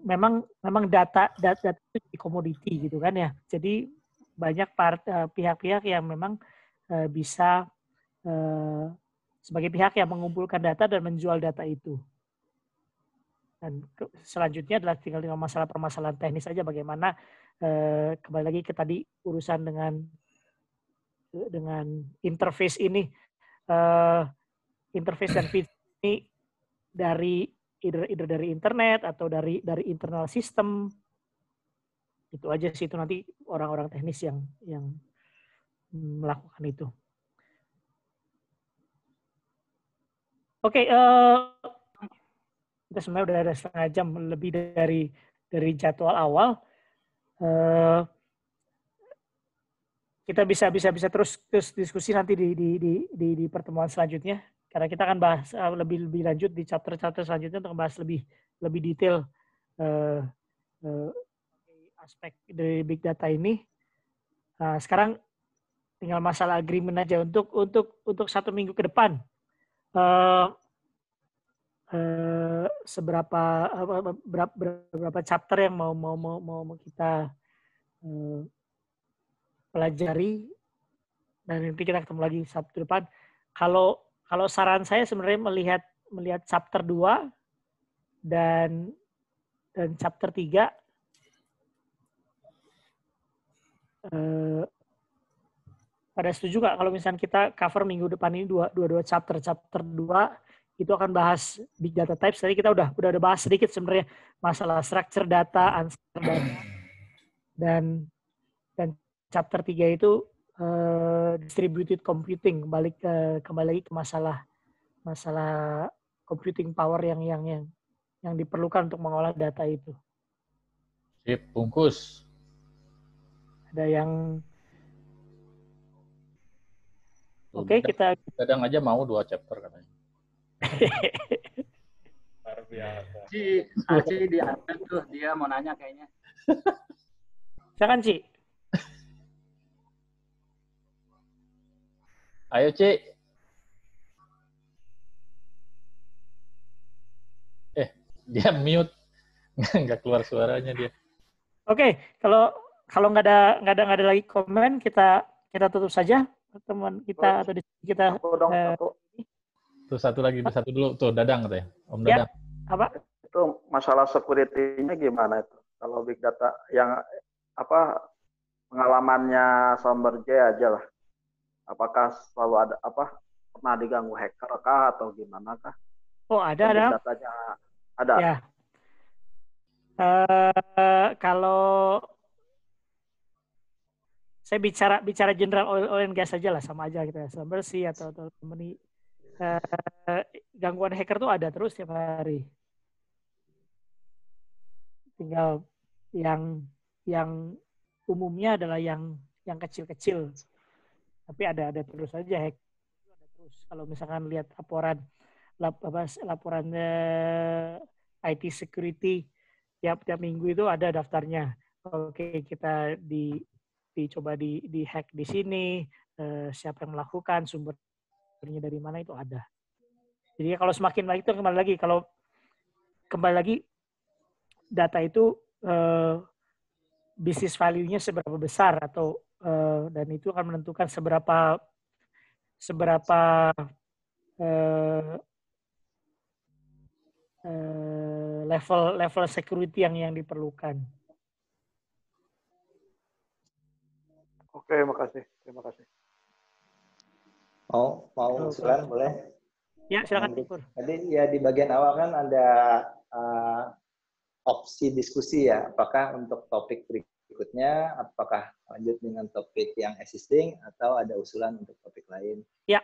memang data itu di komoditi gitu kan ya. Jadi banyak pihak-pihak yang memang bisa sebagai pihak yang mengumpulkan data dan menjual data itu. Dan selanjutnya adalah tinggal permasalahan teknis saja bagaimana kembali lagi ke tadi urusan dengan interface ini, interface dan feed ini dari either dari internet atau dari internal system. Itu aja sih, itu nanti orang-orang teknis yang melakukan itu. Oke, kita sebenarnya udah ada setengah jam lebih dari jadwal awal. Kita bisa terus diskusi nanti di pertemuan selanjutnya, karena kita akan bahas lebih lanjut di chapter selanjutnya untuk membahas lebih detail aspek dari big data ini. Nah, sekarang tinggal masalah agreement aja untuk 1 minggu ke depan. Berapa chapter yang mau kita pelajari, dan nanti kita ketemu lagi Sabtu depan. Kalau saran saya sebenarnya melihat chapter 2 dan chapter 3 pada setuju nggak kalau misalnya kita cover minggu depan ini dua chapter 2 itu akan bahas big data types. Tadi kita udah bahas sedikit sebenarnya masalah structure data, unstructured data, dan chapter 3 itu distributed computing, kembali lagi ke masalah computing power yang diperlukan untuk mengolah data itu. Sip, bungkus. Ada yang Oke, kita kadang aja mau 2 chapter katanya. Luar biasa. Ci diambil tuh, dia mau nanya kayaknya. Silakan, Ci. Ayo, Ci. Dia mute. Nggak keluar suaranya dia. Oke, kalau nggak ada lagi komen, kita tutup saja pertemuan kita atau kita. Tuh satu dulu tuh Dadang katanya. Om Dadang. Ya, apa? Itu masalah security-nya gimana itu? Kalau big data yang pengalamannya Sumber J aja lah. Apakah selalu ada pernah diganggu hacker kah atau gimana kah? Oh, ada. Big datanya ada. Ya. Kalau saya bicara general oil and gas aja lah, sama aja gitu ya, Schlumberger atau company, gangguan hacker tuh ada terus tiap hari. Tinggal yang umumnya adalah yang kecil-kecil, tapi ada terus aja hack. Terus kalau misalkan lihat laporan IT security tiap minggu itu ada daftarnya. Oke, kita dicoba di hack di sini, siapa yang melakukan, sumbernya dari mana itu ada. Jadi kalau semakin baik itu kembali lagi data itu bisnis value-nya seberapa besar atau dan itu akan menentukan seberapa level security yang diperlukan. Oke, terima kasih. Mau usulan boleh? Ya, silakan. Tadi ya di bagian awal kan ada opsi diskusi ya, apakah untuk topik berikutnya, apakah lanjut dengan topik yang existing atau ada usulan untuk topik lain? Ya.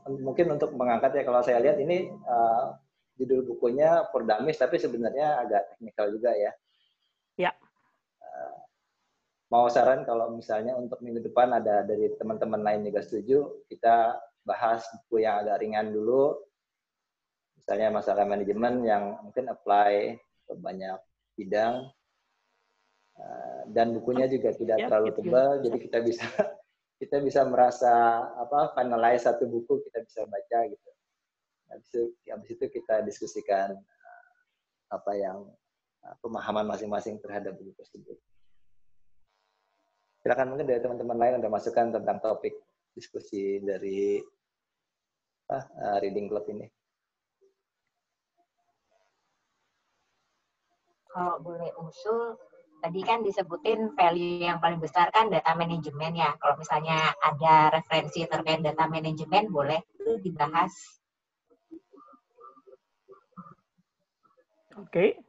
Mungkin untuk mengangkat ya, kalau saya lihat ini judul bukunya For Dummies, tapi sebenarnya agak teknikal juga ya. Ya. Mau saran kalau misalnya untuk minggu depan ada dari teman-teman lain juga setuju, kita bahas buku yang agak ringan dulu, misalnya masalah manajemen yang mungkin apply ke banyak bidang, dan bukunya juga tidak terlalu tebal, jadi kita bisa merasa finalize satu buku, kita bisa baca gitu. Habis itu kita diskusikan apa yang pemahaman masing-masing terhadap buku tersebut. Silakan, mungkin dari teman-teman lain ada masukan tentang topik diskusi dari Reading Club ini. kalau boleh usul, tadi kan disebutin value yang paling besar kan data manajemen ya. Kalau misalnya ada referensi terkait data manajemen, boleh itu dibahas. Oke.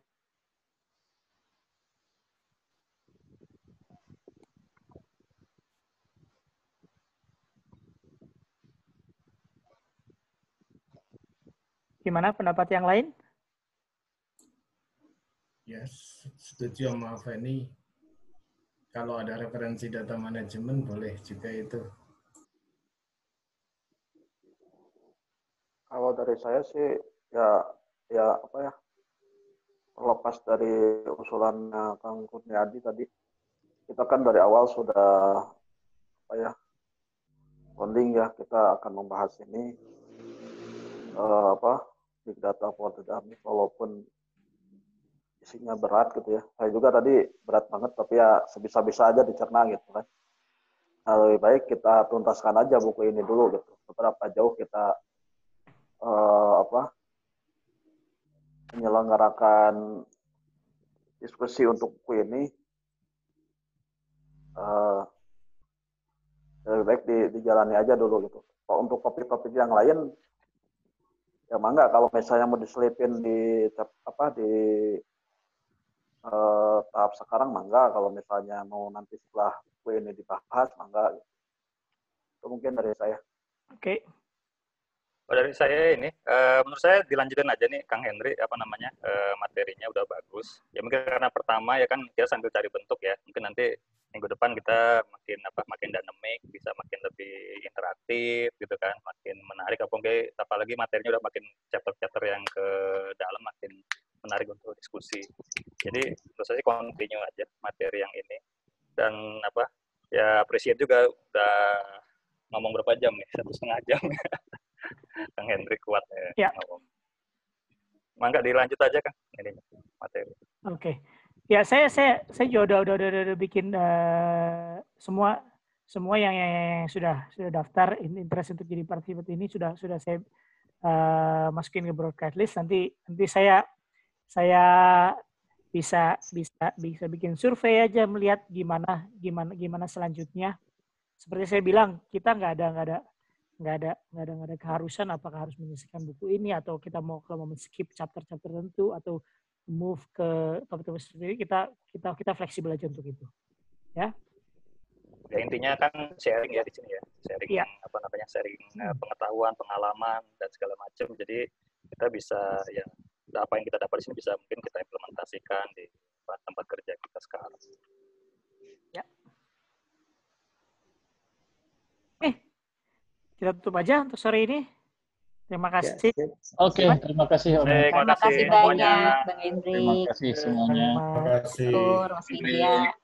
Gimana pendapat yang lain? Yes, setuju sama Feni. Kalau ada referensi data manajemen boleh juga itu. Kalau dari saya sih ya apa ya, terlepas dari usulannya Kang Kurniadi tadi, kita kan dari awal sudah apa ya, bonding ya, kita akan membahas ini big data for the dummies, walaupun isinya berat gitu ya. Saya juga tadi berat banget, tapi ya sebisa-bisa aja dicerna gitu kan. Nah, lebih baik kita tuntaskan aja buku ini dulu gitu. Seberapa jauh kita menyelenggarakan diskusi untuk buku ini, lebih baik dijalani aja dulu gitu. Kalau untuk topik-topik yang lain, ya mangga kalau misalnya mau diselipin di tahap sekarang mangga, kalau misalnya mau nanti setelah buku ini dibahas mangga. Itu mungkin dari saya. Oke. Dari saya ini, menurut saya dilanjutin aja nih Kang Henry, materinya udah bagus. Ya mungkin karena pertama ya kan kita sambil cari bentuk ya. Mungkin nanti minggu depan kita makin dynamic, bisa makin lebih interaktif gitu kan, makin menarik. Apalagi materinya udah makin chapter-chapter yang ke dalam, makin menarik untuk diskusi. Jadi menurut saya continue aja materi yang ini. Dan appreciate juga udah ngomong berapa jam nih, 1,5 jam. Kang Hendrik kuat ya. Mangga dilanjut aja Kang ini materi. Oke. Ya saya juga udah bikin semua yang sudah daftar interest untuk jadi participant ini sudah saya masukin ke broadcast list. Nanti saya bisa bikin survei aja melihat gimana selanjutnya. Seperti saya bilang, kita nggak ada keharusan apakah harus menyelesaikan buku ini atau kita mau skip chapter tertentu atau move ke topik-topik sendiri, kita fleksibel aja untuk itu. Ya. Ya intinya kan sharing ya di sini ya. Sharing sharing pengetahuan, pengalaman dan segala macam. Jadi kita bisa ya apa yang kita dapat di sini bisa mungkin kita implementasikan di tempat kerja kita sekarang. Ya. Kita tutup aja untuk sore ini. Terima kasih. Oke, terima kasih Om. Terima kasih banyak Bang Hendrik. Terima kasih semuanya. Terima kasih. Mas Widya.